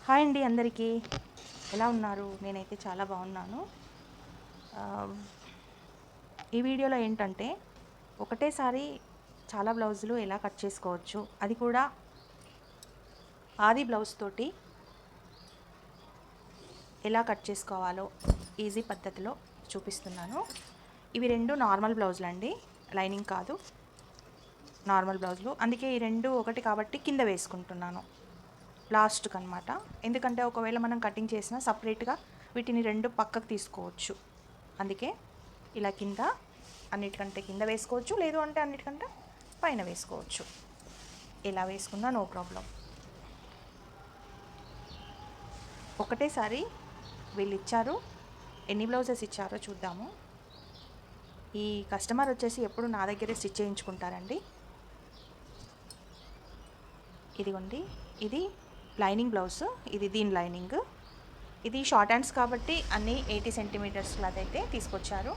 Hi అండి అందరికీ. ఎలా ఉన్నారు? నేనైతే చాలా బాగున్నాను. ఈ వీడియోలో ఏంటంటే ఒకటేసారి చాలా బ్లౌజులు ఎలా కట్ చేసుకోవచ్చు, అది కూడా ఆది బ్లౌజ్ తోటి ఎలా కట్ చేసుకోవాలో ఈజీ పద్ధతిలో చూపిస్తున్నాను. ఇవి రెండు నార్మల్ బ్లౌజులు అండి, లైనింగ్ కాదు, నార్మల్ బ్లౌజులు. అందుకే ఈ రెండు ఒకటి కాబట్టి కింద వేసుకుంటున్నాను లాస్ట్కి అనమాట. ఎందుకంటే ఒకవేళ మనం కటింగ్ చేసినా సపరేట్గా వీటిని రెండు పక్కకు తీసుకోవచ్చు. అందుకే ఇలా కింద, అన్నిటికంటే కింద వేసుకోవచ్చు, లేదు అంటే అన్నిటికంటే పైన వేసుకోవచ్చు. ఎలా వేసుకున్నా నో ప్రాబ్లం. ఒకటేసారి వీళ్ళు ఇచ్చారు, ఎన్ని బ్లౌజెస్ ఇచ్చారో చూద్దాము. ఈ కస్టమర్ వచ్చేసి ఎప్పుడు నా దగ్గరే స్టిచ్ చేయించుకుంటారండి. ఇదిగోండి, ఇది లైనింగ్ బ్లౌజ్, ఇది దీని లైనింగ్. ఇది షార్ట్ హ్యాండ్స్ కాబట్టి అన్నీ 80 సెంటీమీటర్స్ క్లాత్ అయితే తీసుకొచ్చారు.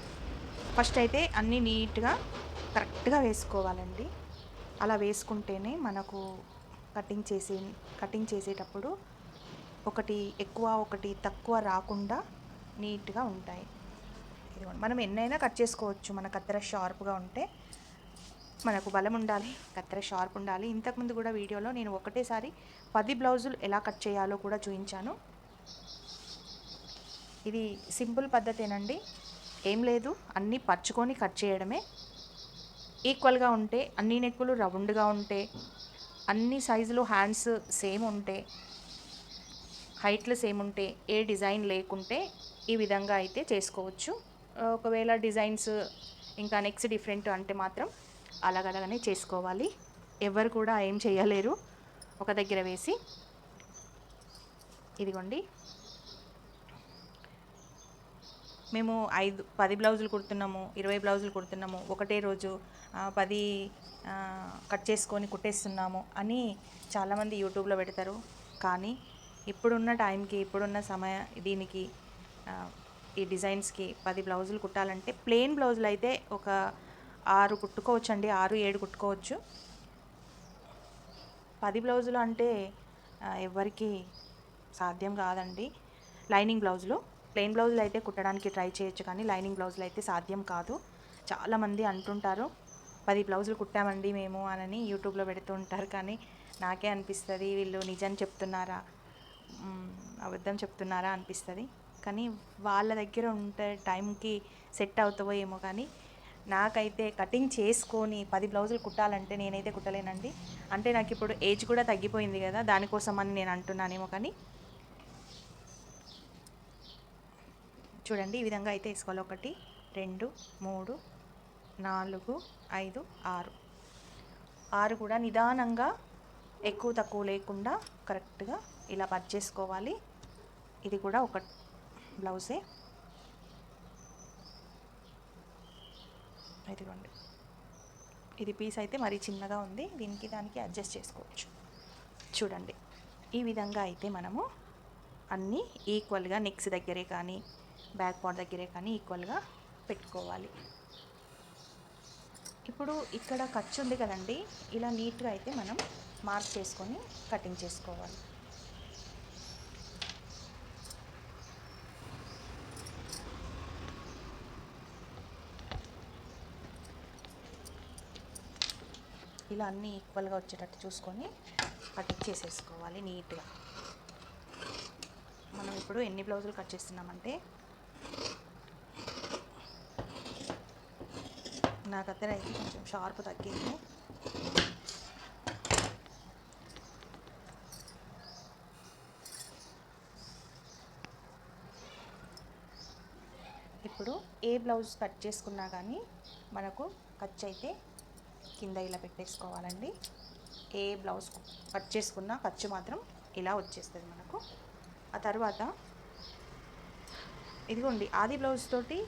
ఫస్ట్ అయితే అన్నీ నీట్గా కరెక్ట్గా వేసుకోవాలండి. అలా వేసుకుంటేనే మనకు కటింగ్ చేసేటప్పుడు ఒకటి ఎక్కువ ఒకటి తక్కువ రాకుండా నీట్గా ఉంటాయి. ఇదిగోండి, మనం ఎన్నైనా కట్ చేసుకోవచ్చు. మన కత్తెర షార్ప్గా ఉంటే, మనకు బలం ఉండాలి, కత్తెర షార్ప్ ఉండాలి. ఇంతకుముందు కూడా వీడియోలో నేను ఒకటేసారి 10 బ్లౌజులు ఎలా కట్ చేయాలో కూడా చూపించాను. ఇది సింపుల్ పద్ధతేనండి, ఏం లేదు, అన్నీ పరుచుకొని కట్ చేయడమే. ఈక్వల్గా ఉంటే, అన్ని నెక్కులు రౌండ్గా ఉంటే, అన్ని సైజులు హ్యాండ్స్ సేమ్ ఉంటే, హైట్లు సేమ్ ఉంటే, ఏ డిజైన్ లేకుంటే ఈ విధంగా అయితే చేసుకోవచ్చు. ఒకవేళ డిజైన్స్ ఇంకా నెక్స్ట్ డిఫరెంట్ అంటే మాత్రం అలాగనే చేసుకోవాలి. ఎవరు కూడా ఏం చేయలేరు ఒక దగ్గర వేసి. ఇదిగోండి, మేము 10 బ్లౌజులు కుడుతున్నాము, 20 బ్లౌజులు కుడుతున్నాము, ఒకటే రోజు 10 కట్ చేసుకొని కుట్టేస్తున్నాము అని చాలామంది యూట్యూబ్లో పెడతారు. కానీ ఇప్పుడున్న టైంకి, ఇప్పుడున్న దీనికి ఈ డిజైన్స్కి 10 బ్లౌజులు కుట్టాలంటే, ప్లెయిన్ బ్లౌజులు అయితే ఒక 6 కుట్టుకోవచ్చు అండి, 6-7 కుట్టుకోవచ్చు. 10 బ్లౌజులు అంటే ఎవరికి సాధ్యం కాదండి. లైనింగ్ బ్లౌజులు, ప్లెయిన్ బ్లౌజులు అయితే కుట్టడానికి ట్రై చేయొచ్చు, కానీ లైనింగ్ బ్లౌజులు అయితే సాధ్యం కాదు. చాలామంది అంటుంటారు 10 బ్లౌజులు కుట్టామండి మేము అని యూట్యూబ్లో పెడుతూ ఉంటారు. కానీ నాకే అనిపిస్తుంది, వీళ్ళు నిజం చెప్తున్నారా అబద్ధం చెప్తున్నారా అనిపిస్తుంది. కానీ వాళ్ళ దగ్గర ఉంటే టైంకి సెట్ అవుతావో ఏమో, కానీ నాకైతే కటింగ్ చేసుకొని 10 బ్లౌజులు కుట్టాలంటే నేనైతే కుట్టలేనండి. అంటే నాకు ఇప్పుడు ఏజ్ కూడా తగ్గిపోయింది కదా, దానికోసం అని నేను అంటున్నానేమో. కానీ చూడండి, ఈ విధంగా అయితే వేసుకోవాలి. 1 2 3 4 5 6 కూడా నిదానంగా, ఎక్కువ తక్కువ లేకుండా కరెక్ట్గా ఇలా కట్ చేసుకోవాలి. ఇది కూడా ఒక బ్లౌజే. ఇదిగోండి, ఇది పీస్ అయితే మరీ చిన్నగా ఉంది, దీనికి దానికి అడ్జస్ట్ చేసుకోవచ్చు. చూడండి, ఈ విధంగా అయితే మనము అన్నీ ఈక్వల్గా నెక్స్ దగ్గరే కానీ బ్యాక్ పార్ట్ దగ్గరే కానీ ఈక్వల్గా పెట్టుకోవాలి. ఇప్పుడు ఇక్కడ ఖర్చు ఉంది కదండి, ఇలా నీట్గా అయితే మనం మార్క్ చేసుకొని కటింగ్ చేసుకోవాలి. ఇలా అన్నీ ఈక్వల్గా వచ్చేటట్టు చూసుకొని కటింగ్ చేసేసుకోవాలి నీట్గా. మనం ఇప్పుడు ఎన్ని బ్లౌజులు కట్ చేస్తున్నామంటే, నా కత్తెర అయితే కొంచెం షార్ప్ తగ్గింది. ఇప్పుడు ఏ బ్లౌజ్ కట్ చేసుకున్నా కానీ మనకు ఖర్చు అయితే కింద ఇలా పెట్టేసుకోవాలండి. ఏ బ్లౌజ్ కట్ చేసుకున్నా ఖర్చు మాత్రం ఇలా వచ్చేస్తుంది మనకు. ఆ తర్వాత ఇదిగోండి, ఆది బ్లౌజ్ తోటి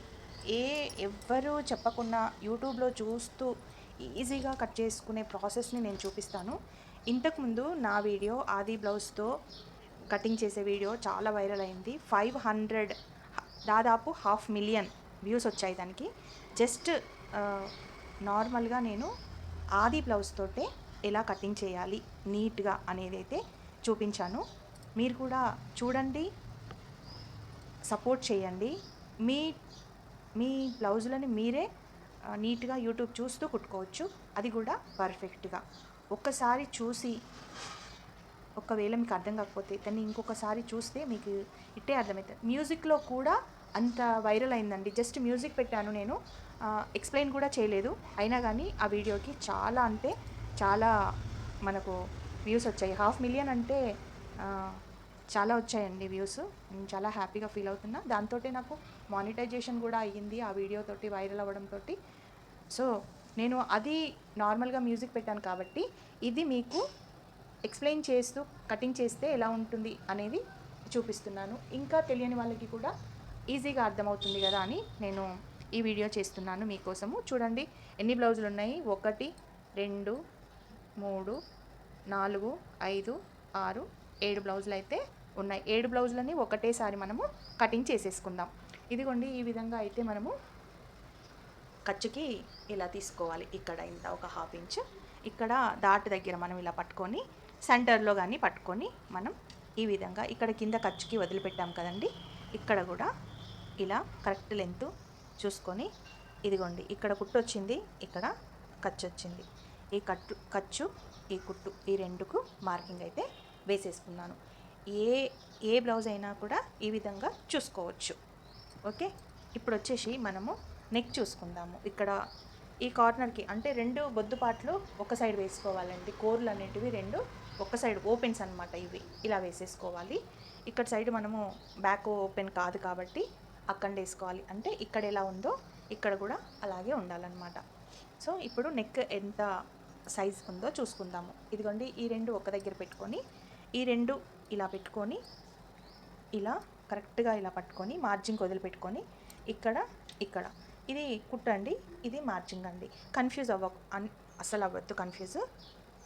ఎవ్వరూ చెప్పకుండా యూట్యూబ్లో చూస్తూ ఈజీగా కట్ చేసుకునే ప్రాసెస్ని నేను చూపిస్తాను. ఇంతకుముందు నా వీడియో ఆది బ్లౌజ్తో కటింగ్ చేసే వీడియో చాలా వైరల్ అయింది. 500, దాదాపు 500,000 వ్యూస్ వచ్చాయి దానికి. జస్ట్ నార్మల్గా నేను ఆది బ్లౌజ్ తోటే ఎలా కటింగ్ చేయాలి నీట్గా అనేది అయితే చూపించాను. మీరు కూడా చూడండి, సపోర్ట్ చేయండి. మీ మీ బ్లౌజులని మీరే నీట్గా యూట్యూబ్ చూస్తూ కుట్టుకోవచ్చు, అది కూడా పర్ఫెక్ట్గా. ఒక్కసారి చూసి ఒకవేళ మీకు అర్థం కాకపోతే దాన్ని ఇంకొకసారి చూస్తే మీకు ఇట్టే అర్థమవుతుంది. మ్యూజిక్లో కూడా అంత వైరల్ అయిందండి. జస్ట్ మ్యూజిక్ పెట్టాను నేను, ఎక్స్ప్లెయిన్ కూడా చేయలేదు. అయినా కానీ ఆ వీడియోకి చాలా అంటే చాలా మనకు వ్యూస్ వచ్చాయి. 500,000 అంటే ఆ, చాలా వచ్చాయండి వ్యూస్. నేను చాలా హ్యాపీగా ఫీల్ అవుతున్నా. దాంతో నాకు మానిటైజేషన్ కూడా అయ్యింది ఆ వీడియోతోటి, వైరల్ అవ్వడంతో. సో నేను అది నార్మల్గా మ్యూజిక్ పెట్టాను కాబట్టి ఇది మీకు ఎక్స్ప్లెయిన్ చేస్తూ కటింగ్ చేస్తే ఎలా ఉంటుంది అనేది చూపిస్తున్నాను. ఇంకా తెలియని వాళ్ళకి కూడా ఈజీగా అర్థమవుతుంది కదా అని నేను ఈ వీడియో చేస్తున్నాను మీకోసము. చూడండి ఎన్ని బ్లౌజులు ఉన్నాయి. 1 2 3 4 5 6 7 బ్లౌజులు అయితే ఉన్నాయి. 7 బ్లౌజులని ఒకటేసారి మనము కటింగ్ చేసేసుకుందాం. ఇదిగోండి ఈ విధంగా అయితే మనము ఖర్చుకి ఇలా తీసుకోవాలి. ఇక్కడ ఇంత ఒక 1/2 ఇంచ్ ఇక్కడ డాట్ దగ్గర మనం ఇలా పట్టుకొని సెంటర్లో కానీ పట్టుకొని మనం ఈ విధంగా ఇక్కడ కింద ఖర్చుకి వదిలిపెట్టాం కదండి, ఇక్కడ కూడా ఇలా కరెక్ట్ లెంత్ చూసుకొని ఇదిగోండి ఇక్కడ కుట్టు వచ్చింది, ఇక్కడ ఖర్చు వచ్చింది. ఈ ఖర్చు ఈ కుట్టు ఈ రెండుకు మార్కింగ్ అయితే వేసేసుకున్నాను. ఏ ఏ బ్లౌజ్ అయినా కూడా ఈ విధంగా చూసుకోవచ్చు. ఓకే, ఇప్పుడు వచ్చేసి మనము నెక్ చూసుకుందాము. ఇక్కడ ఈ కార్నర్కి అంటే 2 బొద్దుపాట్లు ఒక సైడ్ వేసుకోవాలండి. కోర్లు అనేటివి 2 ఒక సైడ్ ఓపెన్స్ అనమాట, ఇవి ఇలా వేసేసుకోవాలి. ఇక్కడ సైడ్ మనము బ్యాక్ ఓపెన్ కాదు కాబట్టి అక్కడ వేసుకోవాలి. అంటే ఇక్కడ ఎలా ఉందో ఇక్కడ కూడా అలాగే ఉండాలన్నమాట. సో ఇప్పుడు నెక్ ఎంత సైజ్ ఉందో చూసుకుందాము. ఇదిగోండి ఈ 2 ఒక దగ్గర పెట్టుకొని ఈ 2 ఇలా పెట్టుకొని ఇలా కరెక్ట్గా ఇలా పట్టుకొని మార్జిన్కి వదిలిపెట్టుకొని ఇక్కడ ఇక్కడ ఇది కుట్టండి, ఇది మార్జింగ్ అండి. కన్ఫ్యూజ్ అసలు అవ్వద్దు కన్ఫ్యూజ్.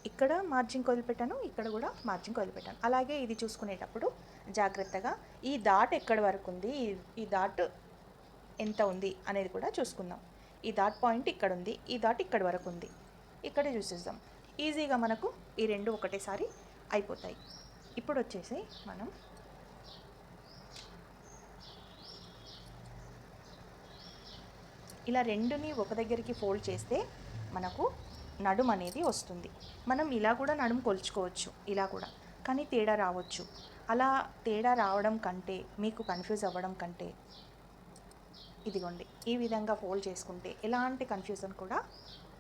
ఇక్కడ మార్జిన్కి వదిలిపెట్టాను, ఇక్కడ కూడా మార్జిన్కి వదిలిపెట్టాను. అలాగే ఇది చూసుకునేటప్పుడు జాగ్రత్తగా ఈ డాట్ ఎక్కడి వరకు ఉంది, ఈ డాట్ ఎంత ఉంది అనేది కూడా చూసుకుందాం. ఈ డాట్ పాయింట్ ఇక్కడ ఉంది, ఈ డాట్ ఇక్కడ వరకు ఉంది, ఇక్కడే చూసేద్దాం. ఈజీగా మనకు ఈ 2 ఒకటేసారి అయిపోతాయి. ఇప్పుడు వచ్చేసి మనం ఇలా 2ని ఒక దగ్గరికి ఫోల్డ్ చేస్తే మనకు నడుము అనేది వస్తుంది. మనం ఇలా కూడా నడుము కొలుచుకోవచ్చు, ఇలా కూడా, కానీ తేడా రావచ్చు. అలా తేడా రావడం కంటే మీకు కన్ఫ్యూజ్ అవ్వడం కంటే ఇదిగోండి ఈ విధంగా ఫోల్డ్ చేసుకుంటే ఎలాంటి కన్ఫ్యూజన్ కూడా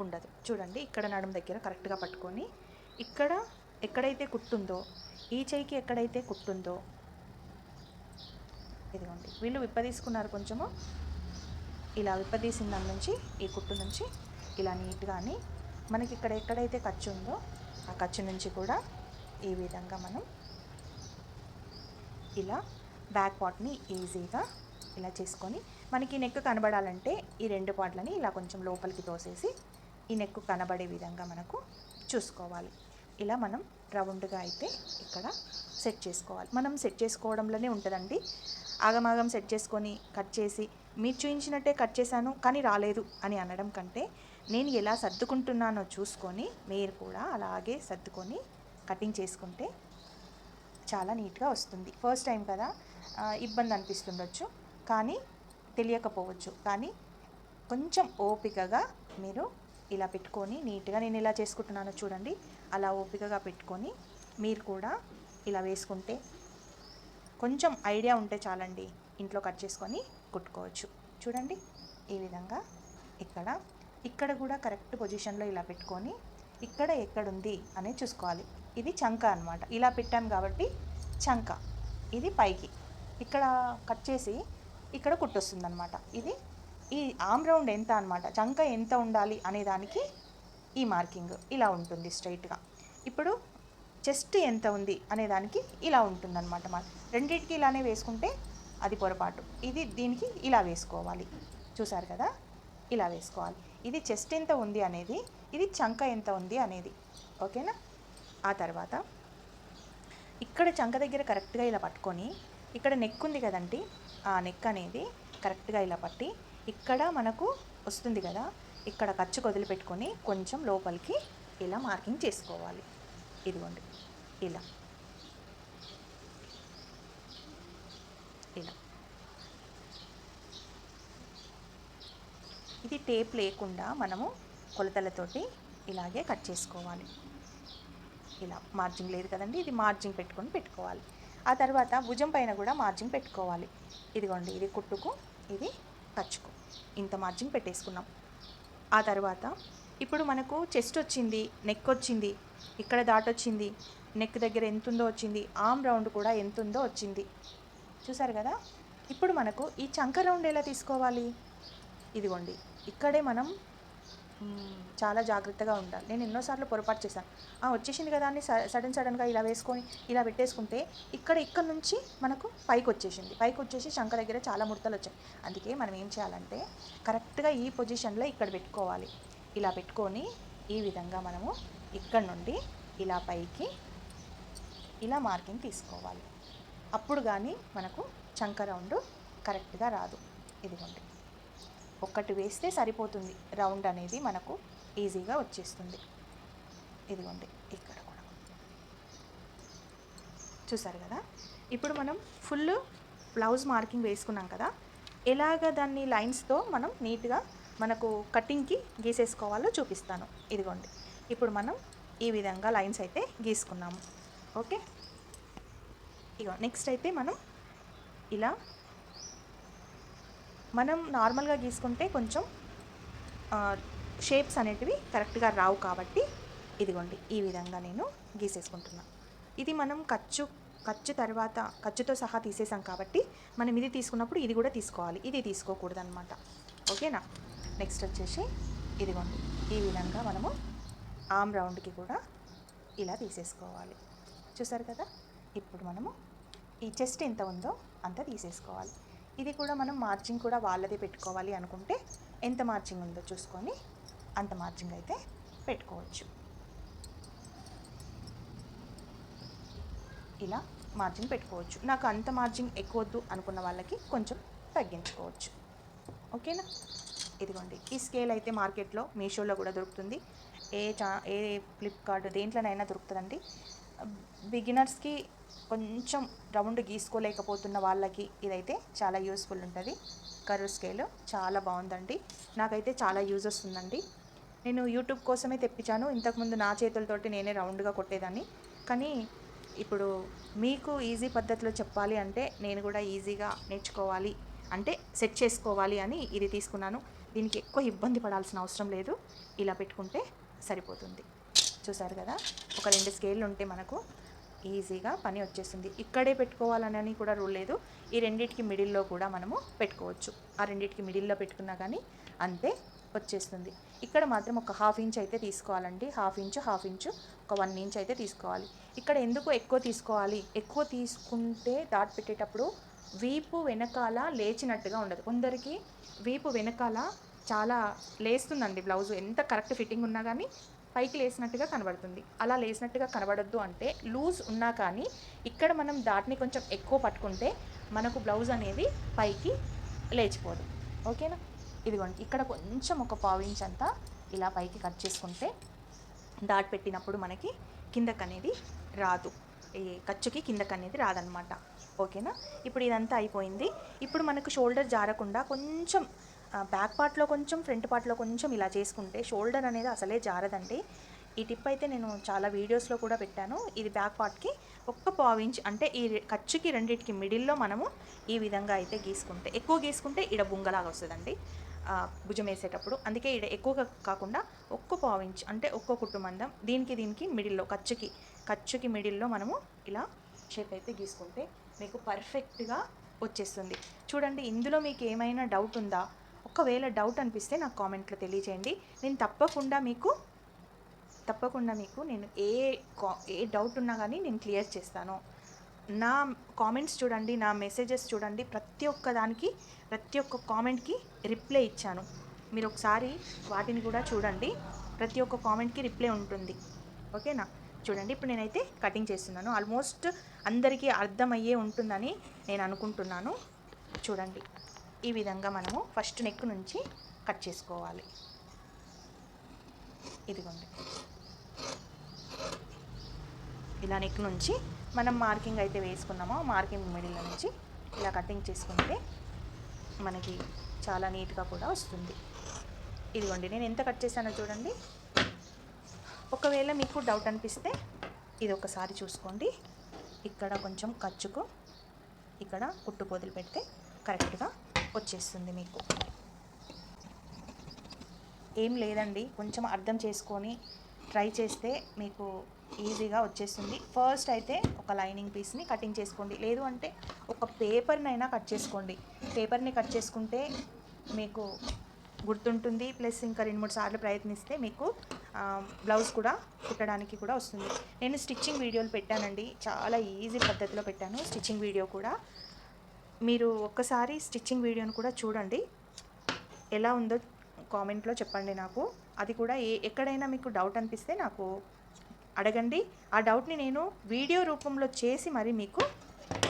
ఉండదు. చూడండి ఇక్కడ నడుము దగ్గర కరెక్ట్గా పట్టుకొని ఇక్కడ ఎక్కడైతే కుట్టుందో, ఈ చెయ్యికి ఎక్కడైతే కుట్టుందో ఇదిగోండి వీళ్ళు విప్పదీసుకున్నారు కొంచెము, ఇలా విప్పదీసిన దాని నుంచి ఈ కుట్టు నుంచి ఇలా నీట్గా అని మనకి ఇక్కడ ఎక్కడైతే ఖర్చు ఉందో ఆ ఖర్చు నుంచి కూడా ఈ విధంగా మనం ఇలా బ్యాక్ పార్ట్ని ఈజీగా ఇలా చేసుకొని మనకి నెక్ కనబడాలంటే ఈ 2 పార్ట్లని ఇలా కొంచెం లోపలికి తోసేసి ఈ నెక్ కనబడే విధంగా మనకు చూసుకోవాలి. ఇలా మనం రౌండ్గా అయితే ఇక్కడ సెట్ చేసుకోవాలి. మనం సెట్ చేసుకోవడంలోనే ఉంటుందండి. ఆగమాగం సెట్ చేసుకొని కట్ చేసి మీరు చూపించినట్టే కట్ చేశాను కానీ రాలేదు అని అనడం కంటే నేను ఎలా సర్దుకుంటున్నానో చూసుకొని మీరు కూడా అలాగే సర్దుకొని కటింగ్ చేసుకుంటే చాలా నీట్గా వస్తుంది. ఫస్ట్ టైం కదా, ఇబ్బంది అనిపిస్తుండొచ్చు, కానీ తెలియకపోవచ్చు. కానీ కొంచెం ఓపికగా మీరు ఇలా పెట్టుకొని నీట్గా నేను ఇలా చేసుకుంటున్నానో చూడండి, అలా ఓపికగా పెట్టుకొని మీరు కూడా ఇలా వేసుకుంటే కొంచెం ఐడియా ఉంటే చాలండి, ఇంట్లో కట్ చేసుకొని కుట్టుకోవచ్చు. చూడండి ఈ విధంగా ఇక్కడ కూడా కరెక్ట్ పొజిషన్లో ఇలా పెట్టుకొని ఇక్కడ ఎక్కడుంది అనేది చూసుకోవాలి. ఇది చంక అనమాట, ఇలా పెట్టాం కాబట్టి చంక, ఇది పైకి ఇక్కడ కట్ చేసి ఇక్కడ కుట్టొస్తుంది అనమాట. ఇది ఈ ఆమ్ రౌండ్ ఎంత అనమాట, చంక ఎంత ఉండాలి అనే దానికి ఈ మార్కింగ్ ఇలా ఉంటుంది స్ట్రైట్గా. ఇప్పుడు చెస్ట్ ఎంత ఉంది అనేదానికి ఇలా ఉంటుందన్నమాట. రెండింటికి ఇలానే వేసుకుంటే అది పొరపాటు. ఇది దీనికి ఇలా వేసుకోవాలి, చూసారు కదా, ఇలా వేసుకోవాలి. ఇది చెస్ట్ ఎంత ఉంది అనేది, ఇది చంక ఎంత ఉంది అనేది, ఓకేనా. ఆ తర్వాత ఇక్కడ చంక దగ్గర కరెక్ట్గా ఇలా పట్టుకొని ఇక్కడ నెక్ ఉంది కదండి, ఆ నెక్ అనేది కరెక్ట్గా ఇలా పట్టి ఇక్కడ మనకు వస్తుంది కదా, ఇక్కడ ఖర్చుకు వదిలిపెట్టుకొని కొంచెం లోపలికి ఇలా మార్కింగ్ చేసుకోవాలి. ఇదిగోండి ఇలా ఇది టేప్ లేకుండా మనము కొలతలతోటి ఇలాగే కట్ చేసుకోవాలి. ఇలా మార్జింగ్ లేదు కదండి, ఇది మార్జింగ్ పెట్టుకోవాలి. ఆ తర్వాత భుజం పైన కూడా మార్జింగ్ పెట్టుకోవాలి. ఇదిగోండి, ఇది కుట్టుకు, ఇది ఖర్చుకు, ఇంత మార్జింగ్ పెట్టేసుకున్నాం. ఆ తర్వాత ఇప్పుడు మనకు చెస్ట్ వచ్చింది, నెక్ వచ్చింది, ఇక్కడ దాటొచ్చింది, నెక్ దగ్గర ఎంత ఉందో వచ్చింది, ఆర్మ్ రౌండ్ కూడా ఎంత ఉందో వచ్చింది. చూసారు కదా. ఇప్పుడు మనకు ఈ చంక రౌండ్ ఎలా తీసుకోవాలి? ఇదిగోండి, ఇక్కడే మనం చాలా జాగ్రత్తగా ఉండాలి. నేను ఎన్నోసార్లు పొరపాటు చేశాను. వచ్చేసింది కదా అని సడన్గా ఇలా వేసుకొని ఇలా పెట్టేసుకుంటే ఇక్కడ నుంచి మనకు పైకి వచ్చేసి శంఖ దగ్గర చాలా ముడతలు వచ్చాయి. అందుకే మనం ఏం చేయాలంటే కరెక్ట్గా ఈ పొజిషన్లో ఇక్కడ పెట్టుకోవాలి. ఇలా పెట్టుకొని ఈ విధంగా మనము ఇక్కడ నుండి ఇలా పైకి ఇలా మార్కింగ్ తీసుకోవాలి. అప్పుడు కానీ మనకు చంక రౌండ్ కరెక్ట్గా రాదు. ఇదిగోండి, ఒక్కటి వేస్తే సరిపోతుంది, రౌండ్ అనేది మనకు ఈజీగా వచ్చేస్తుంది. ఇదిగోండి, ఇక్కడ కూడా చూసారు కదా. ఇప్పుడు మనం ఫుల్ బ్లౌజ్ మార్కింగ్ వేసుకున్నాం కదా, ఎలాగ దాన్ని లైన్స్తో మనం నీట్గా మనకు కటింగ్కి గీసేసుకోవాలో చూపిస్తాను. ఇదిగోండి, ఇప్పుడు మనం ఈ విధంగా లైన్స్ అయితే గీసుకున్నాము. ఓకే, ఇగో నెక్స్ట్ అయితే మనం ఇలా మనం నార్మల్గా గీసుకుంటే కొంచెం షేప్స్ అనేటివి కరెక్ట్గా రావు కాబట్టి ఇదిగోండి ఈ విధంగా నేను గీసేసుకుంటున్నాను. ఇది మనం ఖర్చు తర్వాత ఖర్చుతో సహా తీసేసాం కాబట్టి మనం ఇది తీసుకున్నప్పుడు ఇది కూడా తీసుకోవాలి, ఇది తీసుకోకూడదు అనమాట. ఓకేనా. నెక్స్ట్ వచ్చేసి ఇదిగోండి ఈ విధంగా మనము ఆర్మ్ రౌండ్కి కూడా ఇలా తీసేసుకోవాలి. చూసారు కదా. ఇప్పుడు మనము ఈ చెస్ట్ ఎంత ఉందో అంత తీసేసుకోవాలి. ఇది కూడా మనం మార్జింగ్ కూడా వాళ్ళదే పెట్టుకోవాలి అనుకుంటే ఎంత మార్జింగ్ ఉందో చూసుకొని అంత మార్జింగ్ అయితే పెట్టుకోవచ్చు. ఇలా మార్జింగ్ పెట్టుకోవచ్చు. నాకు అంత మార్జింగ్ ఎక్కువ వద్దు అనుకున్న వాళ్ళకి కొంచెం తగ్గించుకోవచ్చు. ఓకేనా. ఇదిగోండి, ఈ స్కేల్ అయితే మార్కెట్లో మీషోలో కూడా దొరుకుతుంది, ఏ ఫ్లిప్కార్ట్ దేంట్లోనైనా దొరుకుతుందండి. బిగినర్స్కి కొంచెం రౌండ్ గీసుకోలేకపోతున్న వాళ్ళకి ఇదైతే చాలా యూస్ఫుల్ ఉంటుంది. కర్వ్ స్కేల్ చాలా బాగుందండి, నాకైతే చాలా యూజ్ వస్తుందండి. నేను యూట్యూబ్ కోసమే తెప్పించాను. ఇంతకుముందు నా చేతులతోటి నేనే రౌండ్గా కొట్టేదాన్ని, కానీ ఇప్పుడు మీకు ఈజీ పద్ధతిలో చెప్పాలి అంటే నేను కూడా ఈజీగా నేర్చుకోవాలి అంటే సెట్ చేసుకోవాలి అని ఇది తీసుకున్నాను. దీనికి ఎక్కువ ఇబ్బంది పడాల్సిన అవసరం లేదు, ఇలా పెట్టుకుంటే సరిపోతుంది. చూసారు కదా, ఒక 2 స్కేళ్ళు ఉంటే మనకు ఈజీగా పని వచ్చేస్తుంది. ఇక్కడే పెట్టుకోవాలని కూడా రూల్ లేదు, ఈ రెండింటికి మిడిల్లో కూడా మనము పెట్టుకోవచ్చు. ఆ రెండింటికి మిడిల్లో పెట్టుకున్నా కానీ అంతే వచ్చేస్తుంది. ఇక్కడ మాత్రం ఒక 1/2 ఇంచ్ అయితే తీసుకోవాలండి. 1/2 ఇంచు ఒక 1 ఇంచ్ అయితే తీసుకోవాలి. ఇక్కడ ఎందుకు ఎక్కువ తీసుకోవాలి, ఎక్కువ తీసుకుంటే డాట్ పెట్టేటప్పుడు వీపు వెనకాల లేచినట్టుగా ఉండదు. కొందరికి వీపు వెనకాల చాలా లేస్తుందండి బ్లౌజు, ఎంత కరెక్ట్ ఫిట్టింగ్ ఉన్నా కానీ పైకి లేసినట్టుగా కనబడుతుంది. అలా లేసినట్టుగా కనబడొద్దు అంటే లూజ్ ఉన్నా కానీ ఇక్కడ మనం డాట్ని కొంచెం ఎక్కువ పట్టుకుంటే మనకు బ్లౌజ్ అనేది పైకి లేచిపోదు. ఓకేనా. ఇదిగోండి, ఇక్కడ కొంచెం ఒక 1/4 ఇంచ్ అంతా ఇలా పైకి కట్ చేసుకుంటే డాట్ పెట్టినప్పుడు మనకి కిందకు అనేది రాదు, ఈ ఖర్చుకి కిందకు అనేది రాదనమాట. ఓకేనా. ఇప్పుడు ఇదంతా అయిపోయింది. ఇప్పుడు మనకు షోల్డర్ జారకుండా కొంచెం బ్యాక్ పార్ట్లో కొంచెం ఫ్రంట్ పార్ట్లో కొంచెం ఇలా చేసుకుంటే షోల్డర్ అనేది అసలే జారదండి. ఈ టిప్ అయితే నేను చాలా వీడియోస్లో కూడా పెట్టాను. ఇది బ్యాక్ పార్ట్కి ఒక్క 1/4 ఇంచ్ అంటే ఈ ఖర్చుకి రెండింటికి మిడిల్లో మనము ఈ విధంగా అయితే గీసుకుంటే, ఎక్కువ గీసుకుంటే ఇడ బుంగలాగా వస్తుందండి భుజం వేసేటప్పుడు. అందుకే ఇడ ఎక్కువగా కాకుండా ఒక్క 1/4 ఇంచ్ అంటే ఒక్క కుట్టు మందం దీనికి మిడిల్లో ఖర్చుకి మిడిల్లో మనము ఇలా షేప్ అయితే గీసుకుంటే మీకు పర్ఫెక్ట్గా వచ్చేస్తుంది. చూడండి, ఇందులో మీకు ఏమైనా డౌట్ ఉందా? ఒకవేళ డౌట్ అనిపిస్తే నాకు కామెంట్లో తెలియజేయండి. నేను తప్పకుండా మీకు నేను ఏ డౌట్ ఉన్నా కానీ నేను క్లియర్ చేస్తాను. నా కామెంట్స్ చూడండి, నా మెసేజెస్ చూడండి, ప్రతి ఒక్క కామెంట్కి రిప్లై ఇచ్చాను. మీరు ఒకసారి వాటిని కూడా చూడండి, ప్రతి ఒక్క కామెంట్కి రిప్లై ఉంటుంది. ఓకేనా. చూడండి, ఇప్పుడు నేనైతే కటింగ్ చేస్తున్నాను. ఆల్మోస్ట్ అందరికీ అర్థమయ్యే ఉంటుందని నేను అనుకుంటున్నాను. చూడండి, ఈ విధంగా మనము ఫస్ట్ నెక్ నుంచి కట్ చేసుకోవాలి. ఇదిగోండి, ఇలా నెక్ నుంచి మనం మార్కింగ్ అయితే వేసుకున్నామో మార్కింగ్ మిడిల్ నుంచి ఇలా కటింగ్ చేసుకుంటే మనకి చాలా నీట్గా కూడా వస్తుంది. ఇదిగోండి నేను ఎంత కట్ చేశానో చూడండి. ఒకవేళ మీకు డౌట్ అనిపిస్తే ఇది ఒకసారి చూసుకోండి. ఇక్కడ కొంచెం ఖర్చుకు ఇక్కడ కుట్టు పొదులు పెడితే కరెక్ట్గా వచ్చేస్తుంది మీకు. ఏం లేదండి, కొంచెం అర్థం చేసుకొని ట్రై చేస్తే మీకు ఈజీగా వచ్చేస్తుంది. ఫస్ట్ అయితే ఒక లైనింగ్ పీస్ని కటింగ్ చేసుకోండి, లేదు అంటే ఒక పేపర్నైనా కట్ చేసుకోండి. పేపర్ని కట్ చేసుకుంటే మీకు గుర్తుంటుంది, ప్లస్ ఇంకా 2-3 సార్లు ప్రయత్నిస్తే మీకు బ్లౌజ్ కూడా కుట్టడానికి కూడా వస్తుంది. నేను స్టిచ్చింగ్ వీడియోలు పెట్టానండి, చాలా ఈజీ పద్ధతిలో పెట్టాను స్టిచ్చింగ్ వీడియో కూడా. మీరు ఒక్కసారి స్టిచ్చింగ్ వీడియోని కూడా చూడండి, ఎలా ఉందో కామెంట్లో చెప్పండి నాకు. అది కూడా ఎక్కడైనా మీకు డౌట్ అనిపిస్తే నాకు అడగండి. ఆ డౌట్ని నేను వీడియో రూపంలో చేసి మరి మీకు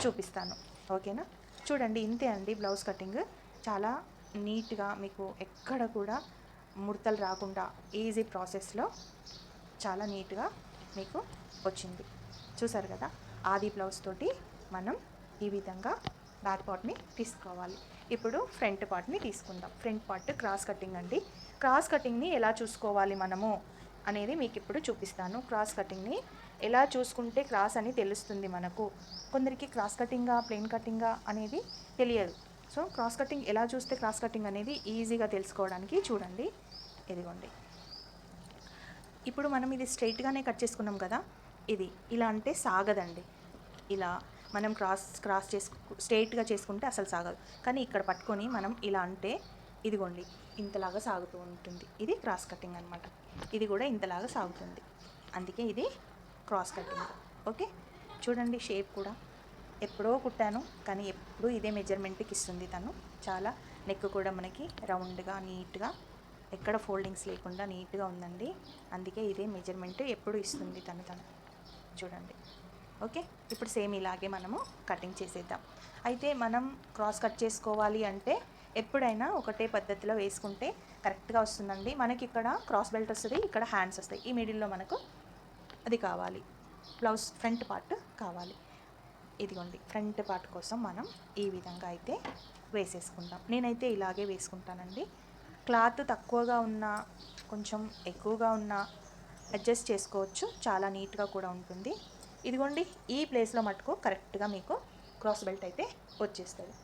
చూపిస్తాను, ఓకేనా? చూడండి, ఇంతే అండి బ్లౌజ్ కటింగ్. చాలా నీట్గా మీకు ఎక్కడ కూడా ముడతలు రాకుండా ఈజీ ప్రాసెస్లో చాలా నీట్గా మీకు వచ్చింది. చూసారు కదా, ఆది బ్లౌజ్ తోటి మనం ఈ విధంగా బ్యాక్ పార్ట్ని తీసుకోవాలి. ఇప్పుడు ఫ్రంట్ పార్ట్ని తీసుకుందాం. ఫ్రంట్ పార్ట్ క్రాస్ కటింగ్ అండి. క్రాస్ కటింగ్ని ఎలా చూసుకోవాలి మనము అనేది మీకు ఇప్పుడు చూపిస్తాను. క్రాస్ కటింగ్ని ఎలా చూసుకుంటే క్రాస్ అని తెలుస్తుంది మనకు. కొందరికి క్రాస్ కటింగా ప్లెయిన్ కటింగా అనేది తెలియదు. సో క్రాస్ కటింగ్ ఎలా చూస్తే క్రాస్ కటింగ్ అనేది ఈజీగా తెలుసుకోవడానికి చూడండి, ఇదిగోండి. ఇప్పుడు మనం ఇది స్ట్రైట్గానే కట్ చేసుకున్నాం కదా, ఇది ఇలా అంటే సాగదండి. ఇలా మనం క్రాస్ స్ట్రైట్గా చేసుకుంటే అసలు సాగదు. కానీ ఇక్కడ పట్టుకొని మనం ఇలా అంటే ఇదిగోండి ఇంతలాగా సాగుతూ ఉంటుంది. ఇది క్రాస్ కటింగ్ అనమాట. ఇది కూడా ఇంతలాగా సాగుతుంది, అందుకే ఇది క్రాస్ కటింగ్. ఓకే, చూడండి షేప్ కూడా ఎప్పుడో కుట్టాను కానీ ఎప్పుడు ఇదే మెజర్మెంట్కి ఇస్తుంది తను. చాలా నెక్ కూడా మనకి రౌండ్గా నీట్గా ఎక్కడ ఫోల్డింగ్స్ లేకుండా నీట్గా ఉందండి. అందుకే ఇదే మెజర్మెంట్ ఎప్పుడు ఇస్తుంది తను చూడండి. ఓకే, ఇప్పుడు సేమ్ ఇలాగే మనము కటింగ్ చేసేద్దాం. అయితే మనం క్రాస్ కట్ చేసుకోవాలి అంటే ఎప్పుడైనా ఒకటే పద్ధతిలో వేసుకుంటే కరెక్ట్గా వస్తుందండి. మనకి ఇక్కడ క్రాస్ బెల్ట్ వస్తుంది, ఇక్కడ హ్యాండ్స్ వస్తాయి. ఈ మిడిల్లో మనకు అది కావాలి, బ్లౌజ్ ఫ్రంట్ పార్ట్ కావాలి. ఇదిగోండి ఫ్రంట్ పార్ట్ కోసం మనం ఈ విధంగా అయితే వేసేసుకుందాం. నేనైతే ఇలాగే వేసుకుంటానండి. క్లాత్ తక్కువగా ఉన్నా కొంచెం ఎక్కువగా ఉన్నా అడ్జస్ట్ చేసుకోవచ్చు, చాలా నీట్గా కూడా ఉంటుంది. ఇదిగోండి ఈ ప్లేస్లో మటుకు కరెక్ట్గా మీకు క్రాస్ బెల్ట్ అయితే వచ్చేస్తుంది.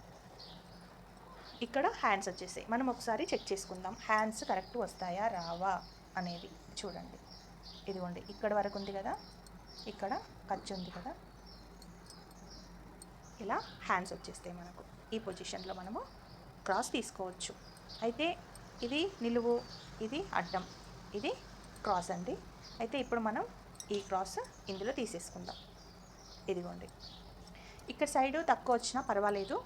ఇక్కడ హ్యాండ్స్ వచ్చేసాయి. మనం ఒకసారి చెక్ చేసుకుందాం హ్యాండ్స్ కరెక్ట్ వస్తాయా రావా అనేది. చూడండి, ఇదిగోండి ఇక్కడ వరకు ఉంది కదా, ఇక్కడ ఖర్చు ఉంది కదా, ఇలా హ్యాండ్స్ వచ్చేస్తాయి మనకు. ఈ పొజిషన్లో మనము క్రాస్ తీసుకోవచ్చు. అయితే ఇది నిలువు, ఇది అడ్డం, ఇది క్రాస్ అండి. అయితే ఇప్పుడు మనం ఈ క్రాస్ ఇందులో తీసేసుకుందాం. ఇదిగోండి ఇక్కడ సైడు తక్కువ వచ్చినా పర్వాలేదు.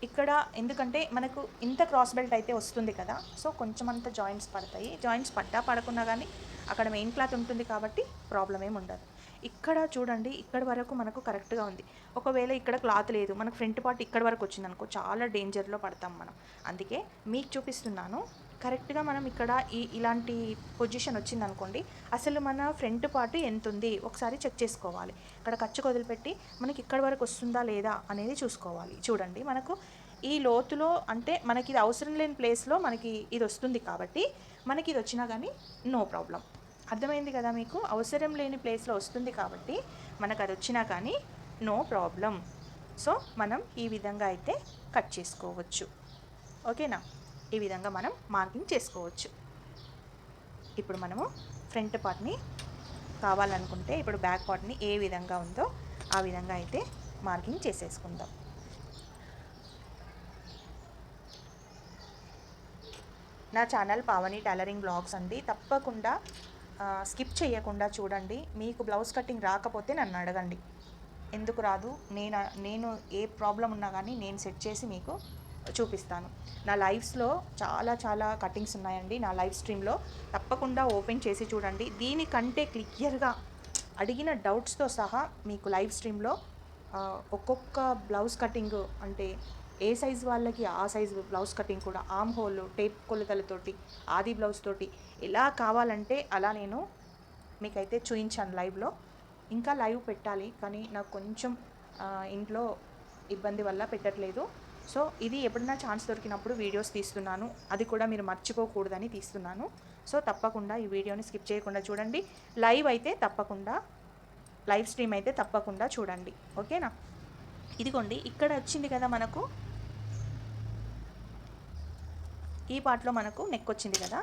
ఇక్కడ ఎందుకంటే మనకు ఇంత క్రాస్ బెల్ట్ అయితే వస్తుంది కదా, సో కొంచెం అంత జాయింట్స్ పడతాయి. జాయింట్స్ పడకున్నా కానీ అక్కడ మెయిన్ క్లాత్ ఉంటుంది కాబట్టి ప్రాబ్లం ఏమి ఉండదు. ఇక్కడ చూడండి, ఇక్కడ వరకు మనకు కరెక్ట్గా ఉంది. ఒకవేళ ఇక్కడ క్లాత్ లేదు, మనకు ఫ్రంట్ పార్ట్ ఇక్కడ వరకు వచ్చింది అనుకో, చాలా డేంజర్లో పడతాం మనం. అందుకే మీకు చూపిస్తున్నాను. కరెక్ట్గా మనం ఇక్కడ ఇలాంటి పొజిషన్ వచ్చింది అనుకోండి, అసలు మన ఫ్రంట్ పార్ట్ ఎంత ఉంది ఒకసారి చెక్ చేసుకోవాలి. ఇక్కడ ఖర్చు వదిలిపెట్టి మనకి ఇక్కడ వరకు వస్తుందా లేదా అనేది చూసుకోవాలి. చూడండి, మనకు ఈ లోతులో అంటే మనకి ఇది అవసరం లేని ప్లేస్లో మనకి ఇది వస్తుంది కాబట్టి మనకి ఇది వచ్చినా కానీ నో ప్రాబ్లం. అర్థమైంది కదా మీకు? అవసరం లేని ప్లేస్లో వస్తుంది కాబట్టి మనకు అది వచ్చినా కానీ నో ప్రాబ్లం. సో మనం ఈ విధంగా అయితే కట్ చేసుకోవచ్చు, ఓకేనా? ఈ విధంగా మనం మార్కింగ్ చేసుకోవచ్చు. ఇప్పుడు మనము ఫ్రంట్ పార్ట్ని కావాలనుకుంటే ఇప్పుడు బ్యాక్ పార్ట్ని ఏ విధంగా ఉందో ఆ విధంగా అయితే మార్కింగ్ చేసేసుకుందాం. నా ఛానల్ పావని టైలరింగ్ బ్లాగ్స్ అండి, తప్పకుండా స్కిప్ చేయకుండా చూడండి. మీకు బ్లౌజ్ కటింగ్ రాకపోతే నన్ను అడగండి, ఎందుకు రాదు, నేను ఏ ప్రాబ్లం ఉన్నా కానీ నేను సెట్ చేసి మీకు చూపిస్తాను. నా లైవ్స్లో చాలా కటింగ్స్ ఉన్నాయండి. నా లైవ్ స్ట్రీమ్లో తప్పకుండా ఓపెన్ చేసి చూడండి. దీనికంటే క్లియర్గా అడిగిన డౌట్స్తో సహా మీకు లైవ్ స్ట్రీమ్లో ఒక్కొక్క బ్లౌజ్ కటింగ్ అంటే ఏ సైజు వాళ్ళకి ఆ సైజు బ్లౌజ్ కటింగ్ కూడా, ఆమ్ హోల్ టేప్ కొలతలతోటి, ఆది బ్లౌజ్ తోటి ఎలా కావాలంటే అలా నేను మీకైతే చూపించాను లైవ్లో. ఇంకా లైవ్ పెట్టాలి కానీ నాకు కొంచెం ఇంట్లో ఇబ్బంది వల్ల పెట్టట్లేదు. సో ఇది ఎప్పుడైనా ఛాన్స్ దొరికినప్పుడు వీడియోస్ తీస్తున్నాను, అది కూడా మీరు మర్చిపోకూడదని తీస్తున్నాను. సో తప్పకుండా ఈ వీడియోని స్కిప్ చేయకుండా చూడండి. లైవ్ స్ట్రీమ్ అయితే తప్పకుండా చూడండి, ఓకేనా. ఇదిగోండి ఇక్కడ వచ్చింది కదా మనకు, ఈ పార్ట్లో మనకు నెక్ వచ్చింది కదా.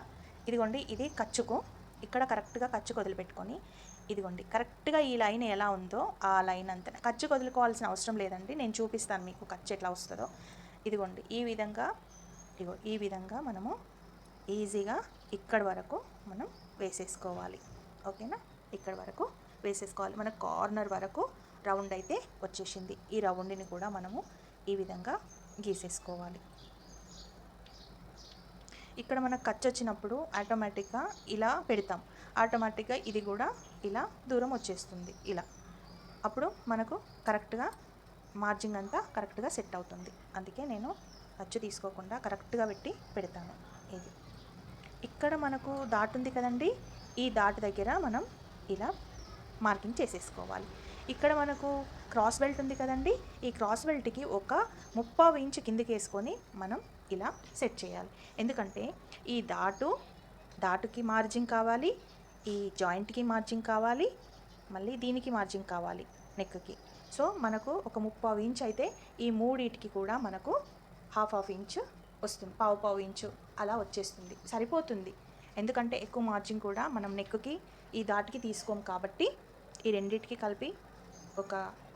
ఇదిగోండి ఇది ఖర్చుకు, ఇక్కడ కరెక్ట్గా ఖర్చుకు వదిలిపెట్టుకొని, ఇదిగోండి కరెక్ట్గా ఈ లైన్ ఎలా ఉందో ఆ లైన్ అంతా ఖర్చుకు వదులుకోవాల్సిన అవసరం లేదండి. నేను చూపిస్తాను మీకు ఖర్చు ఎట్లా వస్తుందో. ఇదిగోండి ఈ విధంగా మనము ఈజీగా ఇక్కడ వరకు మనం వేసేసుకోవాలి, ఓకేనా. ఇక్కడ వరకు వేసేసుకోవాలి. మన కార్నర్ వరకు రౌండ్ అయితే వచ్చేసింది. ఈ రౌండ్ని కూడా మనము ఈ విధంగా గీసేసుకోవాలి. ఇక్కడ మనకు ఖర్చు వచ్చినప్పుడు ఆటోమేటిక్గా ఇలా పెడతాం, ఆటోమేటిక్గా ఇది కూడా ఇలా దూరం వచ్చేస్తుంది ఇలా. అప్పుడు మనకు కరెక్ట్గా మార్జింగ్ అంతా కరెక్ట్గా సెట్ అవుతుంది. అందుకే నేను ఖర్చు తీసుకోకుండా కరెక్ట్గా పెట్టి పెడతాను. ఇది ఇక్కడ మనకు డాట్ ఉంది కదండి, ఈ డాట్ దగ్గర మనం ఇలా మార్కింగ్ చేసేసుకోవాలి. ఇక్కడ మనకు క్రాస్ బెల్ట్ ఉంది కదండి, ఈ క్రాస్ బెల్ట్కి ఒక 30 ఇంచు కిందికి వేసుకొని మనం ఇలా సెట్ చేయాలి. ఎందుకంటే ఈ డాటుకి మార్జింగ్ కావాలి, ఈ జాయింట్కి మార్జింగ్ కావాలి, మళ్ళీ దీనికి మార్జింగ్ కావాలి నెక్కి. సో మనకు ఒక 30 ఇంచు అయితే ఈ మూడింటికి కూడా మనకు హాఫ్ ఇంచు వస్తుంది, పావు ఇంచు అలా వచ్చేస్తుంది, సరిపోతుంది. ఎందుకంటే ఎక్కువ మార్జింగ్ కూడా మనం నెక్కి ఈ డాట్కి తీసుకోం కాబట్టి ఈ రెండింటికి కలిపి ఒక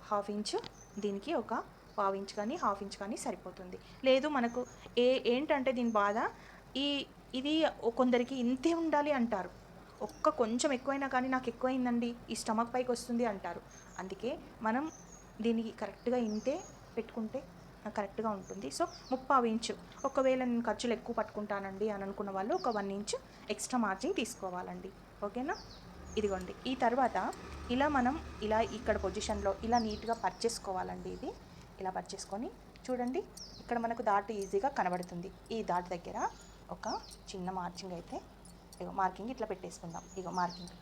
హాఫ్ ఇంచు, దీనికి ఒక పావు ఇంచు కానీ హాఫ్ ఇంచు కానీ సరిపోతుంది. లేదు మనకు ఏంటంటే దీని బాధ, ఇది కొందరికి ఇంతే ఉండాలి అంటారు, కొంచెం ఎక్కువైనా కానీ నాకు ఎక్కువైందండి, ఈ స్టమక్ పైకి వస్తుంది అంటారు. అందుకే మనం దీనికి కరెక్ట్గా ఇంతే పెట్టుకుంటే కరెక్ట్గా ఉంటుంది. సో 30 ఇంచు, ఒకవేళ నేను ఖర్చులు ఎక్కువ పట్టుకుంటానండి అని అనుకున్న వాళ్ళు ఒక 1 ఇంచు ఎక్స్ట్రా మార్జిన్ తీసుకోవాలండి, ఓకేనా. ఇదిగోండి ఈ తర్వాత మనం ఇక్కడ పొజిషన్లో ఇలా నీట్గా పర్చేసుకోవాలండి. ఇది ఇలా పర్చేసుకొని చూడండి, ఇక్కడ మనకు డాట్ ఈజీగా కనబడుతుంది. ఈ డాట్ దగ్గర ఒక చిన్న మార్కింగ్ అయితే మార్కింగ్ ఇట్లా పెట్టేసుకుందాం. మార్కింగ్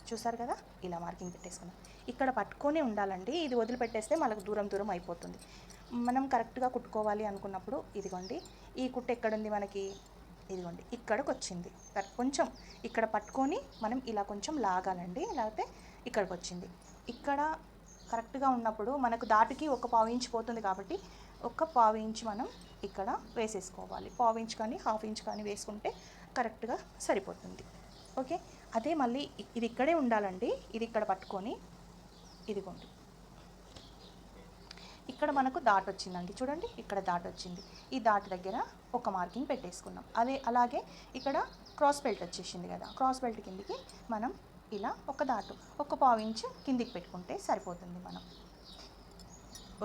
చూసారు కదా, ఇలా మార్కింగ్ పెట్టేసుకుందాం. ఇక్కడ పట్టుకొనే ఉండాలండి, ఇది వదిలిపెట్టేస్తే మనకు దూరం అయిపోతుంది. మనం కరెక్ట్గా కుట్టుకోవాలి అనుకున్నప్పుడు ఇదిగోండి ఈ కుట్టు ఎక్కడుంది మనకి, ఇదిగోండి ఇక్కడికి వచ్చింది. కొంచెం ఇక్కడ పట్టుకొని మనం ఇలా కొంచెం లాగాలండి, లేకపోతే ఇక్కడికి వచ్చింది. ఇక్కడ కరెక్ట్గా ఉన్నప్పుడు మనకు దాటికి ఒక పావు ఇంచు పోతుంది కాబట్టి ఒక పావు ఇంచు మనం ఇక్కడ వేసేసుకోవాలి. పావు ఇంచు కానీ హాఫ్ ఇంచు కానీ వేసుకుంటే కరెక్ట్గా సరిపోతుంది, ఓకే. అదే మళ్ళీ ఇది ఇక్కడే ఉండాలండి, ఇది ఇక్కడ పట్టుకొని ఇదిగోండి ఇక్కడ మనకు డాట్ వచ్చిందండి, చూడండి ఇక్కడ డాట్ వచ్చింది. ఈ డాట్ దగ్గర ఒక మార్కింగ్ పెట్టేసుకున్నాం. అలాగే ఇక్కడ క్రాస్ బెల్ట్ వచ్చేసింది కదా, క్రాస్ బెల్ట్ కిందికి మనం ఇలా ఒక డాట్ ఒక పావు ఇంచు కిందికి పెట్టుకుంటే సరిపోతుంది మనం,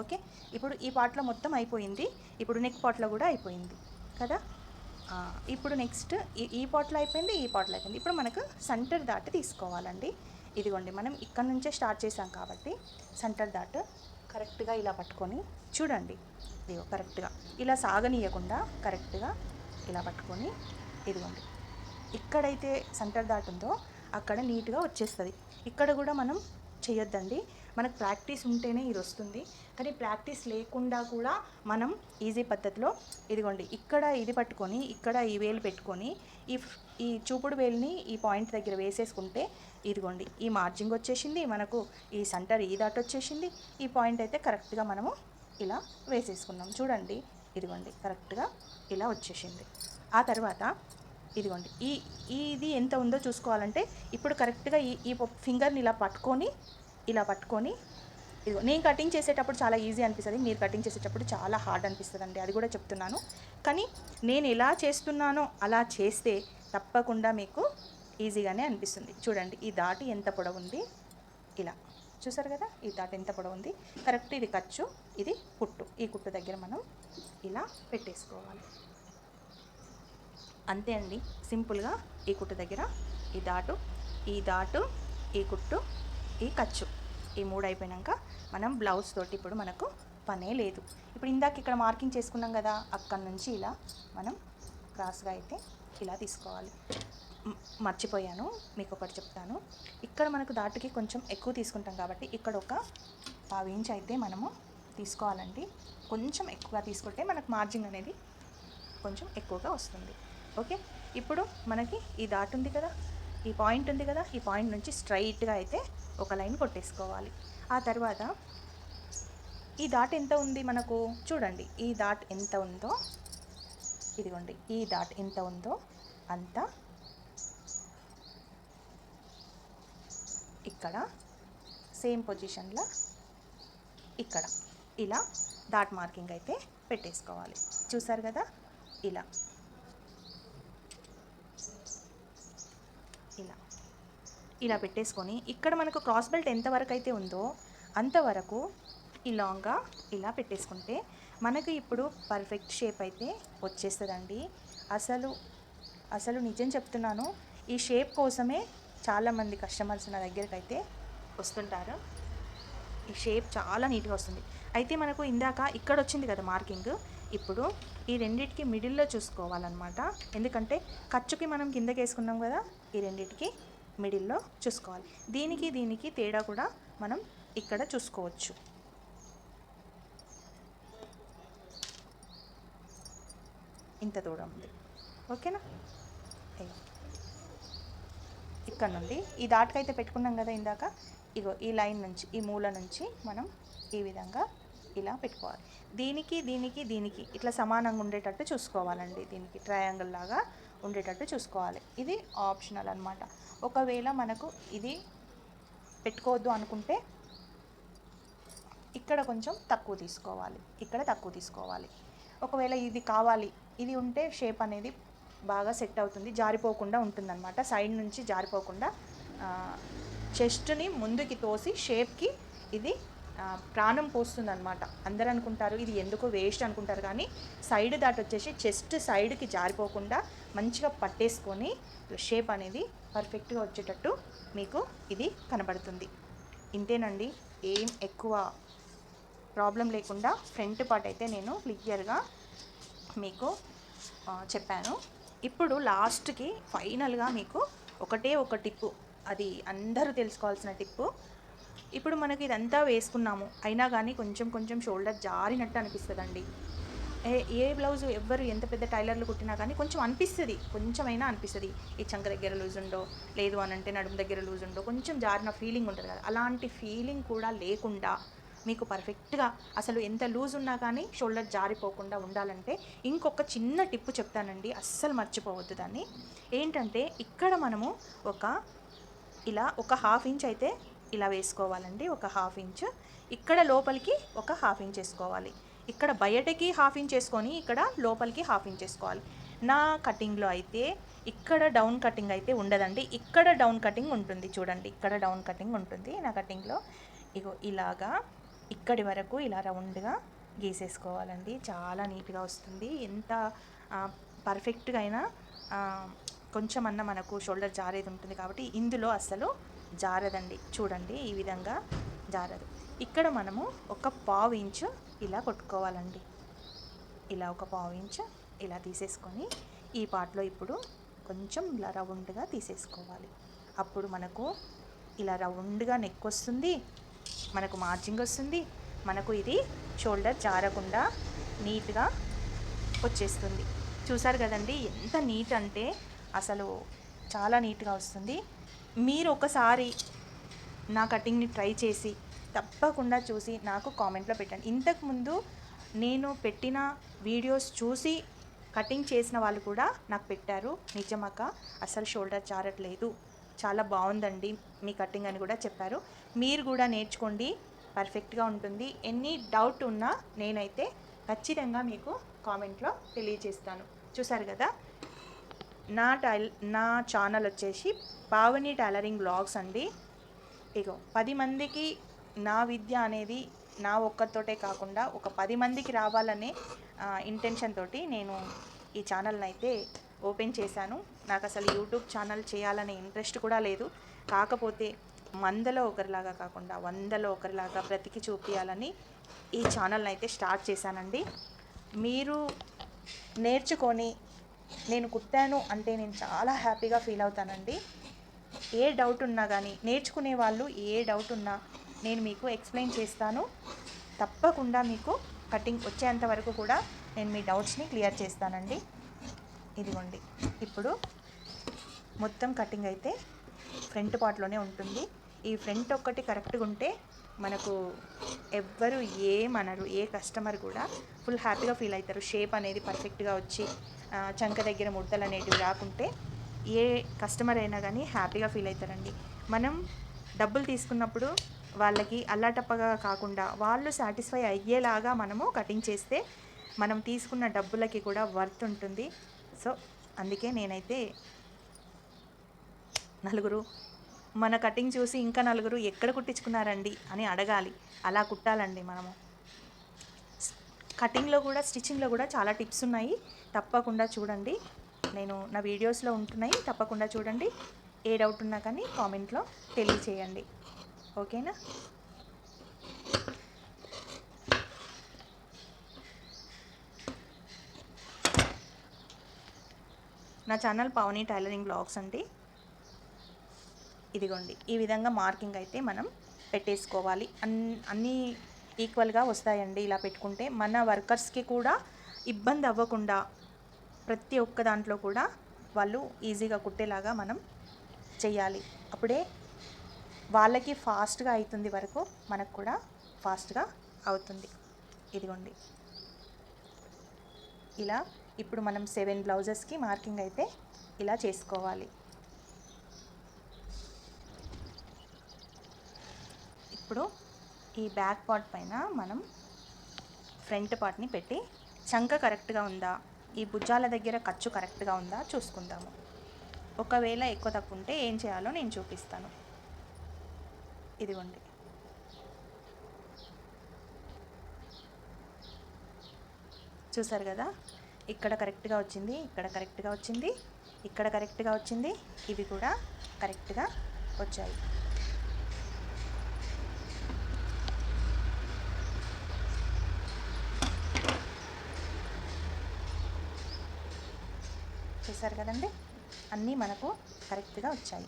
ఓకే. ఇప్పుడు ఈ పార్ట్లో మొత్తం అయిపోయింది. ఇప్పుడు నెక్ పార్ట్లో కూడా అయిపోయింది కదా. ఇప్పుడు నెక్స్ట్ ఈ పార్ట్లో అయిపోయింది, ఈ పార్ట్లో అయిపోయింది. ఇప్పుడు మనకు సెంటర్ డాట్ తీసుకోవాలండి. ఇదిగోండి మనం ఇక్కడ నుంచే స్టార్ట్ చేసాం కాబట్టి సెంటర్ డాట్ కరెక్ట్గా ఇలా పట్టుకొని చూడండి, ఇదిగో కరెక్ట్గా ఇలా సాగనీయకుండా కరెక్ట్గా ఇలా పట్టుకొని ఇదిగోండి ఇక్కడైతే సెంటర్ డాట్ ఉందో అక్కడ నీట్గా వచ్చేస్తుంది. ఇక్కడ కూడా మనం చేయొద్దండి, మనకు ప్రాక్టీస్ ఉంటేనే ఇది వస్తుంది. కానీ ప్రాక్టీస్ లేకుండా కూడా మనం ఈజీ పద్ధతిలో ఇదిగోండి ఇక్కడ ఇది పట్టుకొని ఇక్కడ ఈ వేలు పెట్టుకొని ఈ చూపుడు వేలుని ఈ పాయింట్ దగ్గర వేసేసుకుంటే ఇదిగోండి ఈ మార్జింగ్ వచ్చేసింది మనకు, ఈ సెంటర్ ఈ దాట్ వచ్చేసింది. ఈ పాయింట్ అయితే కరెక్ట్గా మనము ఇలా వేసేసుకున్నాం. చూడండి ఇదిగోండి కరెక్ట్గా ఇలా వచ్చేసింది. ఆ తర్వాత ఇదిగోండి ఇది ఎంత ఉందో చూసుకోవాలంటే ఇప్పుడు కరెక్ట్గా ఈ ఫింగర్ని ఇలా పట్టుకొని ఇదిగో నేను కటింగ్ చేసేటప్పుడు చాలా ఈజీ అనిపిస్తుంది, మీరు కటింగ్ చేసేటప్పుడు చాలా హార్డ్ అనిపిస్తుంది, అది కూడా చెప్తున్నాను. కానీ నేను ఎలా చేస్తున్నానో అలా చేస్తే తప్పకుండా మీకు ఈజీగానే అనిపిస్తుంది. చూడండి ఈ దాటి ఎంత పొడవు ఉంది, ఇలా చూసారు కదా, ఈ దాటి ఎంత పొడవు ఉంది. కరెక్ట్ ఇది ఖర్చు, ఇది కుట్టు. ఈ కుట్టు దగ్గర మనం ఇలా పెట్టేసుకోవాలి. అంతే అండి, సింపుల్గా ఈ కుట్టు దగ్గర ఈ దాటు ఈ కుట్టు ఈ ఖర్చు ఈ మూడు అయిపోయాక మనం బ్లౌజ్ తోటి ఇప్పుడు మనకు పనే లేదు. ఇప్పుడు ఇందాక ఇక్కడ మార్కింగ్ చేసుకున్నాం కదా, అక్కడి నుంచి ఇలా మనం క్రాస్గా అయితే ఇలా తీసుకోవాలి. మర్చిపోయాను, మీకు ఒకటి చెప్తాను. ఇక్కడ మనకు దాటుకి కొంచెం ఎక్కువ తీసుకుంటాం కాబట్టి ఇక్కడ ఒక 1/2 ఇంచ్ అయితే మనము తీసుకోవాలండి. కొంచెం ఎక్కువగా తీసుకుంటే మనకు మార్జిన్ అనేది కొంచెం ఎక్కువగా వస్తుంది. ఓకే, ఇప్పుడు మనకి ఈ డాట్ ఉంది కదా, ఈ పాయింట్ ఉంది కదా, ఈ పాయింట్ నుంచి స్ట్రైట్గా అయితే ఒక లైన్ కొట్టేసుకోవాలి. ఆ తర్వాత ఈ డాట్ ఎంత ఉంది మనకు చూడండి, ఈ డాట్ ఎంత ఉందో, ఇదిగోండి ఈ డాట్ ఎంత ఉందో అంత ఇక్కడ సేమ్ పొజిషన్లో ఇక్కడ ఇలా డాట్ మార్కింగ్ అయితే పెట్టేసుకోవాలి. చూసారు కదా, ఇలా ఇలా ఇలా పెట్టేసుకొని ఇక్కడ మనకు క్రాస్ బెల్ట్ ఎంతవరకు అయితే ఉందో అంతవరకు ఇలాగా ఇలా పెట్టేసుకుంటే మనకు ఇప్పుడు పర్ఫెక్ట్ షేప్ అయితే వచ్చేస్తుందండి. అసలు అసలు నిజం చెప్తున్నాను, ఈ షేప్ కోసమే చాలామంది కస్టమర్స్ నా దగ్గరికి అయితే వస్తుంటారు. ఈ షేప్ చాలా నీట్గా వస్తుంది. అయితే మనకు ఇందాక ఇక్కడ వచ్చింది కదా మార్కింగ్, ఇప్పుడు ఈ రెండిటికి మిడిల్లో చూసుకోవాలన్నమాట. ఎందుకంటే ఖర్చుకి మనం కిందకి వేసుకున్నాం కదా, ఈ రెండిటికి మిడిల్లో చూసుకోవాలి. దీనికి దీనికి తేడా కూడా మనం ఇక్కడ చూసుకోవచ్చు. ఇంత దూరం ఉంది, ఓకేనా. ఇక్కడ నుండి ఈ దాటికైతే పెట్టుకున్నాం కదా ఇందాక, ఇగో ఈ లైన్ నుంచి ఈ మూల నుంచి మనం ఈ విధంగా ఇలా పెట్టుకోవాలి. దీనికి దీనికి దీనికి ఇట్లా సమానంగా ఉండేటట్టు చూసుకోవాలండి. దీనికి ట్రయాంగిల్ లాగా ఉండేటట్టు చూసుకోవాలి. ఇది ఆప్షనల్ అనమాట. ఒకవేళ మనకు ఇది పెట్టుకోవద్దు అనుకుంటే ఇక్కడ కొంచెం తక్కువ తీసుకోవాలి, ఇక్కడ తక్కువ తీసుకోవాలి. ఒకవేళ ఇది కావాలి, ఇది ఉంటే షేప్ అనేది బాగా సెట్ అవుతుంది, జారిపోకుండా ఉంటుందన్నమాట. సైడ్ నుంచి జారిపోకుండా చెస్ట్ని ముందుకి తోసి షేప్కి ఇది ప్రాణం పోస్తుందన్నమాట. అందరూ అనుకుంటారు ఇది ఎందుకు వేస్ట్ అనుకుంటారు, కానీ సైడ్ దాటి వచ్చేసి చెస్ట్ సైడ్కి జారిపోకుండా మంచిగా పట్టేసుకొని షేప్ అనేది పర్ఫెక్ట్గా వచ్చేటట్టు మీకు ఇది కనబడుతుంది. ఇంతేనండి, ఏం ఎక్కువ ప్రాబ్లం లేకుండా ఫ్రంట్ పార్ట్ అయితే నేను క్లియర్గా మీకు చెప్పాను. ఇప్పుడు లాస్ట్కి ఫైనల్గా మీకు ఒకటే ఒక టిప్పు, అది అందరూ తెలుసుకోవాల్సిన టిప్పు. ఇప్పుడు మనకి ఇదంతా వేసుకున్నాము, అయినా కానీ కొంచెం కొంచెం షోల్డర్ జారినట్టు అనిపిస్తుందండి. ఏ బ్లౌజ్ ఎవ్వరు ఎంత పెద్ద టైలర్లు కుట్టినా కానీ కొంచెం అనిపిస్తుంది, కొంచెమైనా అనిపిస్తుంది. ఈ చంక దగ్గర లూజ్ ఉండో, లేదు అని అంటే నడుము దగ్గర లూజ్ ఉండో, కొంచెం జారిన ఫీలింగ్ ఉంటుంది కదా. అలాంటి ఫీలింగ్ కూడా లేకుండా మీకు పర్ఫెక్ట్గా అసలు ఎంత లూజ్ ఉన్నా కానీ షోల్డర్ జారిపోకుండా ఉండాలంటే ఇంకొక చిన్న టిప్పు చెప్తానండి, అస్సలు మర్చిపోవద్దు దాన్ని. ఏంటంటే ఇక్కడ మనము ఇలా ఒక హాఫ్ ఇంచ్ అయితే ఇలా వేసుకోవాలండి. ఒక హాఫ్ ఇంచ్ ఇక్కడ లోపలికి ఒక హాఫ్ ఇంచ్ వేసుకోవాలి. ఇక్కడ బయటకి హాఫ్ ఇంచ్ వేసుకొని ఇక్కడ లోపలికి హాఫ్ ఇంచ్ వేసుకోవాలి. నా కటింగ్లో అయితే ఇక్కడ డౌన్ కటింగ్ అయితే ఉండదండి, ఇక్కడ డౌన్ కటింగ్ ఉంటుంది. చూడండి, ఇక్కడ డౌన్ కటింగ్ ఉంటుంది నా కటింగ్లో. ఇగో ఇలాగా ఇక్కడి వరకు ఇలా రౌండ్గా గీసేసుకోవాలండి. చాలా నీట్గా వస్తుంది. ఎంత పర్ఫెక్ట్గా అయినా కొంచెం అన్న మనకు షోల్డర్ జారేది ఉంటుంది కాబట్టి ఇందులో అస్సలు జారదండి. చూడండి, ఈ విధంగా జారదు. ఇక్కడ మనము ఒక పావు ఇంచు ఇలా కొట్టుకోవాలండి. ఇలా ఒక పావు ఇంచు ఇలా తీసేసుకొని ఈ పార్ట్లో ఇప్పుడు కొంచెం ఇలా రౌండ్గా తీసేసుకోవాలి. అప్పుడు మనకు ఇలా రౌండ్గా నెక్ వస్తుంది, మనకు మార్జింగ్ వస్తుంది, మనకు ఇది షోల్డర్ జారకుండా నీట్గా వచ్చేస్తుంది. చూసారు కదండి, ఎంత నీట్ అంటే అసలు చాలా నీట్గా వస్తుంది. మీరు ఒకసారి నా కటింగ్ని ట్రై చేసి తప్పకుండా చూసి నాకు కామెంట్లో పెట్టండి. ఇంతకుముందు నేను పెట్టిన వీడియోస్ చూసి కటింగ్ చేసిన వాళ్ళు కూడా నాకు పెట్టారు, నిజమక్క అసలు షోల్డర్ జారట్లేదు, చాలా బాగుందండి మీ కటింగ్ అని కూడా చెప్పారు. మీరు కూడా నేర్చుకోండి, పర్ఫెక్ట్గా ఉంటుంది. ఎనీ డౌట్ ఉన్నా నేనైతే ఖచ్చితంగా మీకు కామెంట్లో తెలియజేస్తాను. చూసారు కదా, నా ఛానల్ వచ్చేసి పావని టైలరింగ్ బ్లాగ్స్ అండి. ఇగో 10 మందికి నా విద్య అనేది నా ఒక్కరితోటే కాకుండా ఒక 10 మందికి రావాలనే ఇంటెన్షన్ తోటి నేను ఈ ఛానల్ని అయితే ఓపెన్ చేశాను. నాకు అసలు యూట్యూబ్ ఛానల్ చేయాలనే ఇంట్రెస్ట్ కూడా లేదు. కాకపోతే 100లో ఒకరిలాగా కాకుండా 100లో ఒకరిలాగా బ్రతికి చూపించాలని ఈ ఛానల్ని అయితే స్టార్ట్ చేశానండి. మీరు నేర్చుకొని నేను కుట్టాను అంటే నేను చాలా హ్యాపీగా ఫీల్ అవుతానండి. ఏ డౌట్ ఉన్నా కానీ నేర్చుకునే వాళ్ళు ఏ డౌట్ ఉన్నా నేను మీకు ఎక్స్ప్లెయిన్ చేస్తాను. తప్పకుండా మీకు కటింగ్ వచ్చేంత వరకు కూడా నేను మీ డౌట్స్ని క్లియర్ చేస్తానండి. ఇదిగోండి, ఇప్పుడు మొత్తం కటింగ్ అయితే ఫ్రంట్ పార్ట్లోనే ఉంటుంది. ఈ ఫ్రంట్ ఒక్కటి కరెక్ట్గా ఉంటే మనకు ఎవ్వరు ఏమనరు, ఏ కస్టమర్ కూడా ఫుల్ హ్యాపీగా ఫీల్ అవుతారు. షేప్ అనేది పర్ఫెక్ట్గా వచ్చి చంక దగ్గర ముడతలు అనేటివి రాకుంటే ఏ కస్టమర్ అయినా కానీ హ్యాపీగా ఫీల్ అవుతారండి. మనం డబ్బులు తీసుకున్నప్పుడు వాళ్ళకి అల్లాటప్పగా కాకుండా వాళ్ళు సాటిస్ఫై అయ్యేలాగా మనము కటింగ్ చేస్తే మనం తీసుకున్న డబ్బులకి కూడా వర్త్ ఉంటుంది. సో అందుకే నేనైతే నలుగురు మన కటింగ్ చూసి ఇంకా నలుగురు ఎక్కడ కుట్టించుకున్నారండి అని అడగాలి. అలా కుట్టాలండి మనము. కటింగ్లో కూడా స్టిచ్చింగ్లో కూడా చాలా టిప్స్ ఉన్నాయి, తప్పకుండా చూడండి. నేను నా వీడియోస్లో ఉంటున్నాయి, తప్పకుండా చూడండి. ఏ డౌట్ ఉన్నా కానీ కామెంట్లో తెలియచేయండి. ఓకేనా? నా ఛానల్ పావని టైలరింగ్ బ్లాగ్స్ అండి. ఇదిగోండి, ఈ విధంగా మార్కింగ్ అయితే మనం పెట్టేసుకోవాలి. అన్నీ ఈక్వల్గా వస్తాయండి. ఇలా పెట్టుకుంటే మన వర్కర్స్కి కూడా ఇబ్బంది అవ్వకుండా ప్రతి ఒక్క దాంట్లో కూడా వాళ్ళు ఈజీగా కుట్టేలాగా మనం చెయ్యాలి. అప్పుడే వాళ్ళకి ఫాస్ట్గా అవుతుంది వరకు మనకు కూడా ఫాస్ట్గా అవుతుంది. ఇదిగోండి, ఇలా ఇప్పుడు మనం 7 బ్లౌజెస్కి మార్కింగ్ అయితే ఇలా చేసుకోవాలి. ఇప్పుడు ఈ బ్యాక్ పార్ట్ పైన మనం ఫ్రంట్ పార్ట్ని పెట్టి చంక కరెక్ట్గా ఉందా, ఈ భుజాల దగ్గర ఖర్చు కరెక్ట్గా ఉందా చూసుకుందాము. ఒకవేళ ఎక్కువ తక్కువ ఉంటే ఏం చేయాలో నేను చూపిస్తాను. ఇదిగోండి, చూసారు కదా, ఇక్కడ కరెక్ట్గా వచ్చింది, ఇక్కడ కరెక్ట్గా వచ్చింది, ఇక్కడ కరెక్ట్గా వచ్చింది, ఇవి కూడా కరెక్ట్గా వచ్చాయి. చూసారు కదండి, అన్నీ మనకు కరెక్ట్గా వచ్చాయి.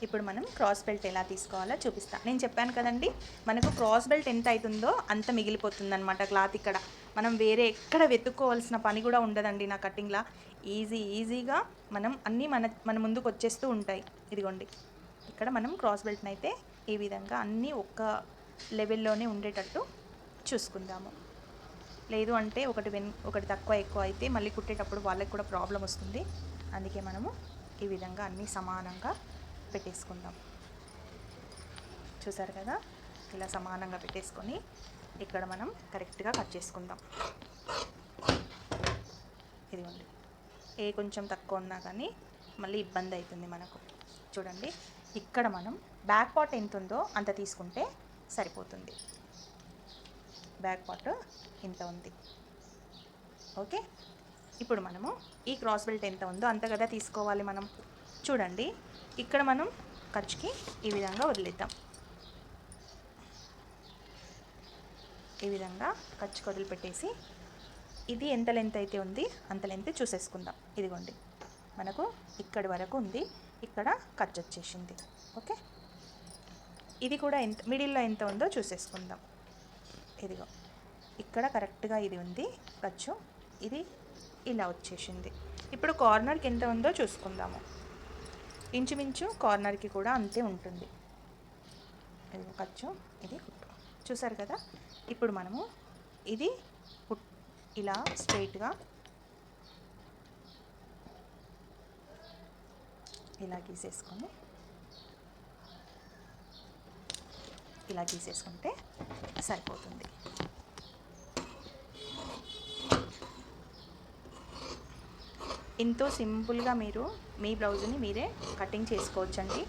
ఇప్పుడు మనం క్రాస్ బెల్ట్ ఎలా తీసుకోవాలో చూపిస్తాను. నేను చెప్పాను కదండి, మనకు క్రాస్ బెల్ట్ ఎంత అవుతుందో అంత మిగిలిపోతుంది అనమాట క్లాత్. ఇక్కడ మనం వేరే ఎక్కడ వెతుక్కోవాల్సిన పని కూడా ఉండదండి. నా కటింగ్లా ఈజీగా మనం అన్నీ మన ముందుకు వచ్చేస్తూ ఉంటాయి. ఇదిగోండి, ఇక్కడ మనం క్రాస్ బెల్ట్ని అయితే ఈ విధంగా అన్నీ ఒక్క లెవెల్లోనే ఉండేటట్టు చూసుకుందాము. లేదు అంటే ఒకటి తక్కువ ఎక్కువ అయితే మళ్ళీ కుట్టేటప్పుడు వాళ్ళకి కూడా ప్రాబ్లం వస్తుంది. అందుకే మనము ఈ విధంగా అన్నీ సమానంగా పెట్టేసుకుందాం. చూసారు కదా, ఇలా సమానంగా పెట్టేసుకొని ఇక్కడ మనం కరెక్ట్గా కట్ చేసుకుందాం. ఇదిగోండి, ఏ కొంచెం తక్కువ ఉన్నా కానీ మళ్ళీ ఇబ్బంది అవుతుంది మనకు. చూడండి, ఇక్కడ మనం బ్యాక్ పార్ట్ ఎంత ఉందో అంత తీసుకుంటే సరిపోతుంది. బ్యాక్ పార్ట్ ఇంత ఉంది. ఓకే, ఇప్పుడు మనము ఈ క్రాస్ బెల్ట్ ఎంత ఉందో అంత కదా తీసుకోవాలి మనం. చూడండి, ఇక్కడ మనం ఖర్చుకి ఈ విధంగా వదిలేద్దాం. ఈ విధంగా ఖర్చుకి వదిలిపెట్టేసి ఇది ఎంత లెంత్ అయితే ఉంది అంత లెంత్ చూసేసుకుందాం. ఇదిగోండి, మనకు ఇక్కడి వరకు ఉంది, ఇక్కడ ఖర్చు వచ్చేసింది. ఓకే, ఇది కూడా ఎంత మిడిల్లో ఎంత ఉందో చూసేసుకుందాం. ఇదిగో, ఇక్కడ కరెక్ట్గా ఇది ఉంది ఖర్చు, ఇది ఇలా వచ్చేసింది. ఇప్పుడు కార్నర్కి ఎంత ఉందో చూసుకుందాము. ఇంచుమించు కార్నర్కి కూడా అంతే ఉంటుంది. ఇది ఖర్చు, ఇది కుట్టు. చూసారు కదా, ఇప్పుడు మనము ఇది ఇలా స్ట్రైట్గా ఇలా గీసేసుకుంటే సరిపోతుంది. ఎంతో సింపుల్గా మీరు మీ బ్లౌజ్ని మీరే కటింగ్ చేసుకోవచ్చండి.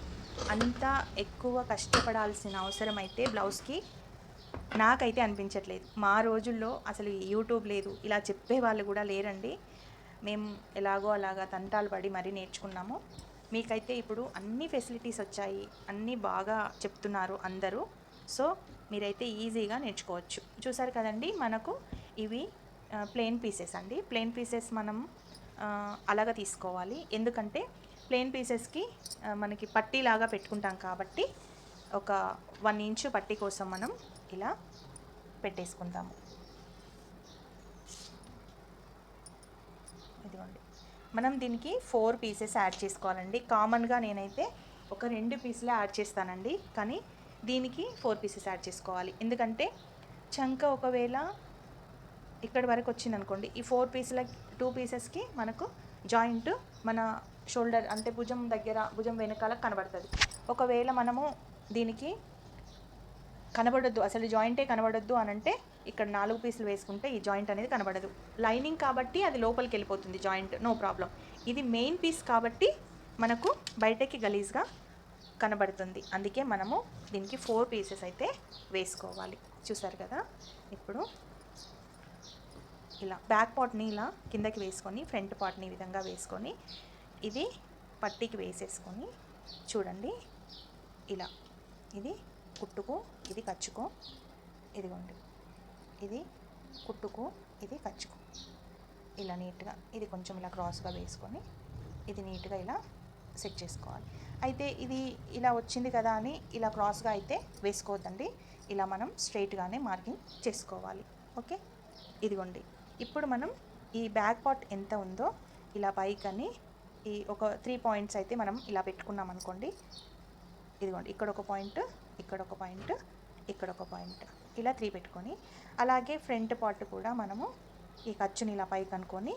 అంత ఎక్కువ కష్టపడాల్సిన అవసరం అయితే బ్లౌజ్కి నాకైతే అనిపించట్లేదు. మా రోజుల్లో అసలు యూట్యూబ్ లేదు, ఇలా చెప్పే వాళ్ళు కూడా లేరండి. మేము ఎలాగో అలాగా తంటాలు పడి మరీ నేర్చుకున్నాము. మీకైతే ఇప్పుడు అన్ని ఫెసిలిటీస్ వచ్చాయి, అన్నీ బాగా చెప్తున్నారు అందరూ. సో మీరైతే ఈజీగా నేర్చుకోవచ్చు. చూసారు కదండి, మనకు ఇవి ప్లెయిన్ పీసెస్ అండి. ప్లెయిన్ పీసెస్ మనం అలాగా తీసుకోవాలి. ఎందుకంటే ప్లెయిన్ పీసెస్కి మనకి పట్టీలాగా పెట్టుకుంటాం కాబట్టి ఒక 1 ఇంచు పట్టి కోసం మనం ఇలా పెట్టేసుకుందాము. ఇదిగోండి, మనం దీనికి 4 పీసెస్ యాడ్ చేసుకోవాలండి. కామన్గా నేనైతే ఒక 2 పీసులే యాడ్ చేస్తానండి, కానీ దీనికి 4 పీసెస్ యాడ్ చేసుకోవాలి. ఎందుకంటే చంక ఒకవేళ ఇక్కడి వరకు వచ్చిందనుకోండి, ఈ 4 పీసుల 2 పీసెస్కి మనకు జాయింట్ మన షోల్డర్ అంటే భుజం దగ్గర, భుజం వెనకాల కనబడుతుంది. ఒకవేళ మనము దీనికి కనబడొద్దు, అసలు జాయింటే కనబడొద్దు అని అంటే ఇక్కడ 4 పీసులు వేసుకుంటే ఈ జాయింట్ అనేది కనబడదు. లైనింగ్ కాబట్టి అది లోపలికి వెళ్ళిపోతుంది జాయింట్, నో ప్రాబ్లం. ఇది మెయిన్ పీస్ కాబట్టి మనకు బయటకి గలీజ్గా కనబడుతుంది. అందుకే మనము దీనికి 4 పీసెస్ అయితే వేసుకోవాలి. చూసారు కదా. ఇప్పుడు ఇలా బ్యాక్ పార్ట్ని ఇలా కిందకి వేసుకొని, ఫ్రంట్ పార్ట్ని ఈ విధంగా వేసుకొని, ఇది పట్టీకి వేసేసుకొని చూడండి ఇలా, ఇది కుట్టుకు, ఇది ఖర్చుకో, ఇదిగోండి, ఇది కుట్టుకు, ఇది ఖర్చుకో, ఇలా నీట్గా ఇది కొంచెం ఇలా క్రాస్గా వేసుకొని ఇది నీట్గా ఇలా సెట్ చేసుకోవాలి. అయితే ఇది ఇలా వచ్చింది కదా అని ఇలా క్రాస్గా అయితే వేసుకోవద్దండి, ఇలా మనం స్ట్రైట్గానే మార్కింగ్ చేసుకోవాలి. ఓకే, ఇదిగోండి. ఇప్పుడు మనం ఈ బ్యాక్ పార్ట్ ఎంత ఉందో ఇలా పైకని ఈ ఒక 3 పాయింట్స్ అయితే మనం ఇలా పెట్టుకున్నాం అనుకోండి. ఇదిగోండి, ఇక్కడ ఒక పాయింట్, ఇక్కడ ఒక పాయింట్, ఇక్కడ ఒక పాయింట్, ఇలా 3 పెట్టుకొని, అలాగే ఫ్రంట్ పార్ట్ కూడా మనము ఈ ఖర్చుని ఇలా పైకి అనుకొని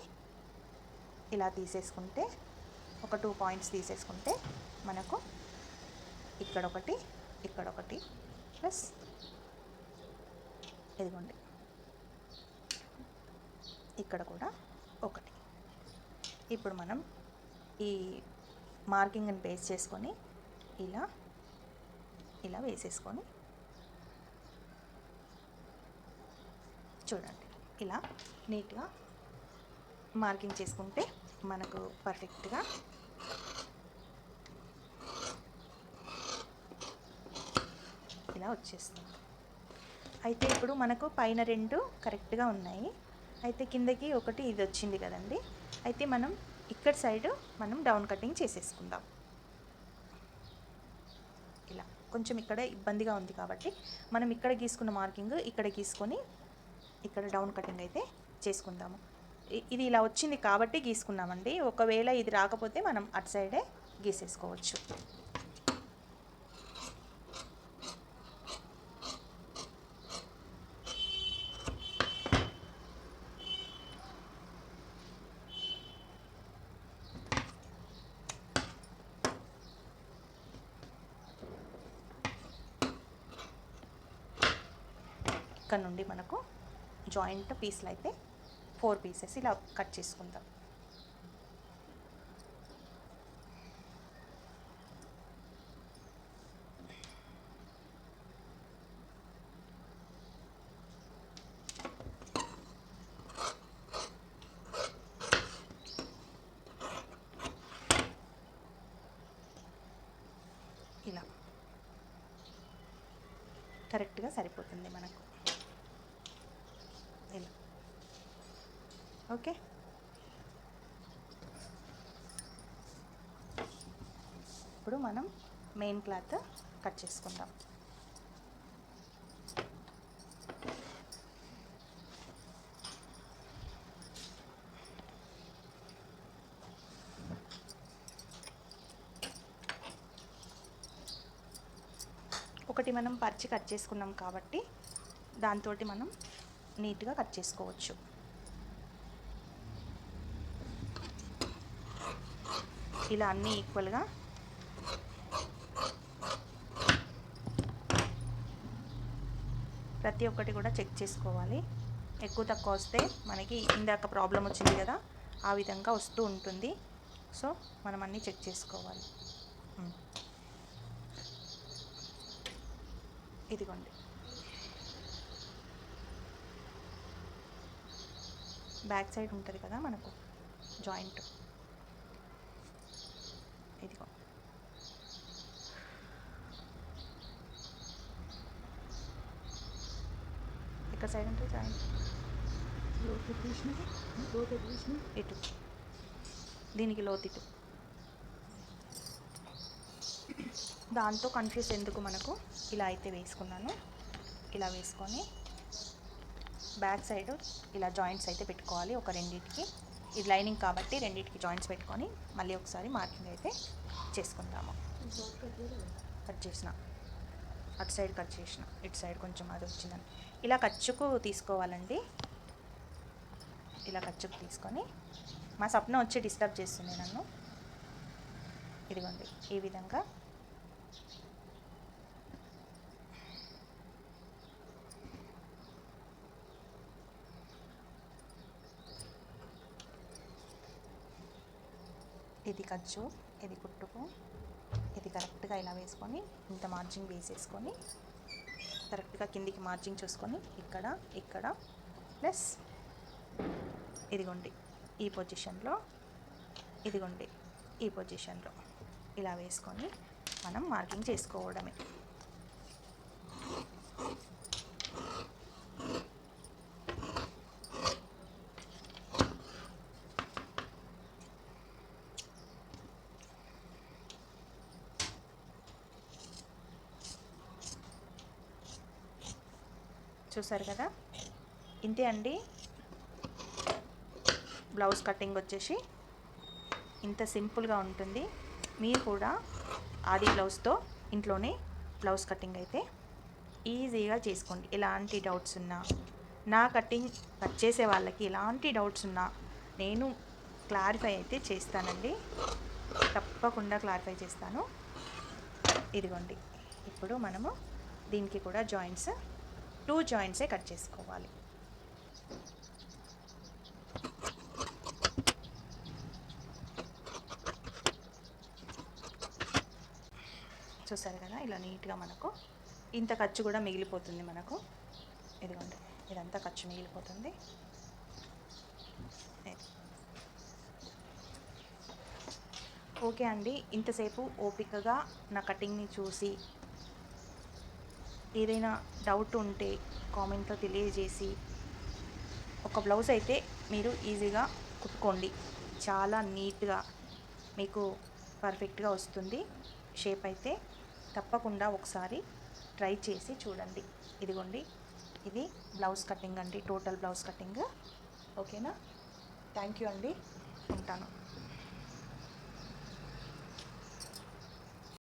ఇలా తీసేసుకుంటే, ఒక 2 పాయింట్స్ తీసేసుకుంటే మనకు ఇక్కడ ఒకటి, ఇక్కడ ఒకటి, ప్లస్ ఇదిగోండి ఇక్కడ కూడా ఒకటి. ఇప్పుడు మనం ఈ మార్కింగ్ని బేస్ చేసుకొని ఇలా ఇలా వేసేసుకొని చూడండి, ఇలా నీట్గా మార్కింగ్ చేసుకుంటే మనకు పర్ఫెక్ట్గా ఇలా వచ్చేస్తుంది. అయితే ఇప్పుడు మనకు పైన 2 కరెక్ట్గా ఉన్నాయి, అయితే కిందకి ఒకటి ఇది వచ్చింది కదండి. అయితే మనం ఇక్కడ సైడ్ మనం డౌన్ కటింగ్ చేసేసుకుందాం. ఇలా కొంచెం ఇక్కడ ఇబ్బందిగా ఉంది కాబట్టి మనం ఇక్కడ గీసుకున్న మార్కింగ్ ఇక్కడ గీసుకొని ఇక్కడ డౌన్ కటింగ్ అయితే చేసుకుందాము. ఇది ఇలా వచ్చింది కాబట్టి గీసుకున్నామండి. ఒకవేళ ఇది రాకపోతే మనం అటు సైడే గీసేసుకోవచ్చు. ఇక్కడ నుండి మనకు జాయింట్ పీస్లు అయితే 4 పీసెస్ ఇలా కట్ చేసుకుందాం. ఇలా కరెక్ట్గా సరిపోతుంది మనకు ఇలా. ఓకే, ఇప్పుడు మనం మెయిన్ క్లాత్ కట్ చేసుకుందాం. ఒకటి మనం పరిచి కట్ చేసుకున్నాం కాబట్టి దాంతో మనం నీట్గా కట్ చేసుకోవచ్చు. ఇలా అన్నీ ఈక్వల్గా ప్రతి ఒక్కటి కూడా చెక్ చేసుకోవాలి. ఎక్కువ తక్కువ వస్తే మనకి ఇందాక ప్రాబ్లం వచ్చింది కదా, ఆ విధంగా వస్తూ ఉంటుంది. సో మనం అన్నీ చెక్ చేసుకోవాలి. ఇదిగోండి, బ్యాక్ సైడ్ ఉంటుంది కదా మనకు జాయింట్, ఇదిగో ఇక్కడ సైడ్ ఉంటుంది జాయింట్, ఇటు దీనికి లోతు ఇటు దాంతో కన్ఫ్యూజ్ ఎందుకు మనకు, ఇలా అయితే వేసుకున్నాను. ఇలా వేసుకొని బ్యాక్ సైడ్ ఇలా జాయింట్స్ అయితే పెట్టుకోవాలి ఒక రెండింటికి. ఇది లైనింగ్ కాబట్టి రెండింటికి జాయింట్స్ పెట్టుకొని మళ్ళీ ఒకసారి మార్కింగ్ అయితే చేసుకుందాము. కట్ చేసిన, అటు సైడ్ కట్ చేసిన, ఇటు సైడ్ కొంచెం అది వచ్చిందని ఇలా ఖర్చుకు తీసుకోవాలండి. ఇలా ఖర్చుకు తీసుకొని, మా సప్న వచ్చి డిస్టర్బ్ చేస్తుంది నన్ను. ఇదిగోండి ఈ విధంగా ఇది ఖర్చు, ఇది కుట్టుకు, ఇది కరెక్ట్గా ఇలా వేసుకొని ఇంత మార్జింగ్ వేసేసుకొని కరెక్ట్గా కిందికి మార్జింగ్ చూసుకొని ఇక్కడ ఇక్కడ ప్లస్ ఇదిగోండి ఈ పొజిషన్లో, ఇదిగోండి ఈ పొజిషన్లో ఇలా వేసుకొని మనం మార్కింగ్ చేసుకోవడమే. చూసారు కదా, ఇంతే అండి. బ్లౌజ్ కటింగ్ వచ్చేసి ఇంత సింపుల్గా ఉంటుంది. మీరు కూడా ఆది బ్లౌజ్తో ఇంట్లోనే బ్లౌజ్ కటింగ్ అయితే ఈజీగా చేసుకోండి. ఎలాంటి డౌట్స్ ఉన్నా, నా కట్ చేసే వాళ్ళకి ఎలాంటి డౌట్స్ ఉన్నా నేను క్లారిఫై అయితే చేస్తానండి. తప్పకుండా క్లారిఫై చేస్తాను. ఇదిగోండి, ఇప్పుడు మనము దీనికి కూడా జాయింట్స్ 2 జాయింట్సే కట్ చేసుకోవాలి. చూసారు కదా, ఇలా నీట్గా మనకు ఇంత ఖర్చు కూడా మిగిలిపోతుంది మనకు. ఇదిగోండి, ఇదంతా ఖర్చు మిగిలిపోతుంది. ఓకే అండి, ఇంతసేపు ఓపికగా నా కటింగ్ని చూసి ఏదైనా డౌట్ ఉంటే కామెంట్లో తెలియజేసి ఒక బ్లౌజ్ అయితే మీరు ఈజీగా కుట్టుకోండి. చాలా నీట్గా మీకు పర్ఫెక్ట్గా వస్తుంది. షేప్ అయితే తప్పకుండా ఒకసారి ట్రై చేసి చూడండి. ఇదిగోండి, ఇది బ్లౌజ్ కటింగ్ అండి, టోటల్ బ్లౌజ్ కటింగ్. ఓకేనా? థ్యాంక్ యూ అండి, ఉంటాను.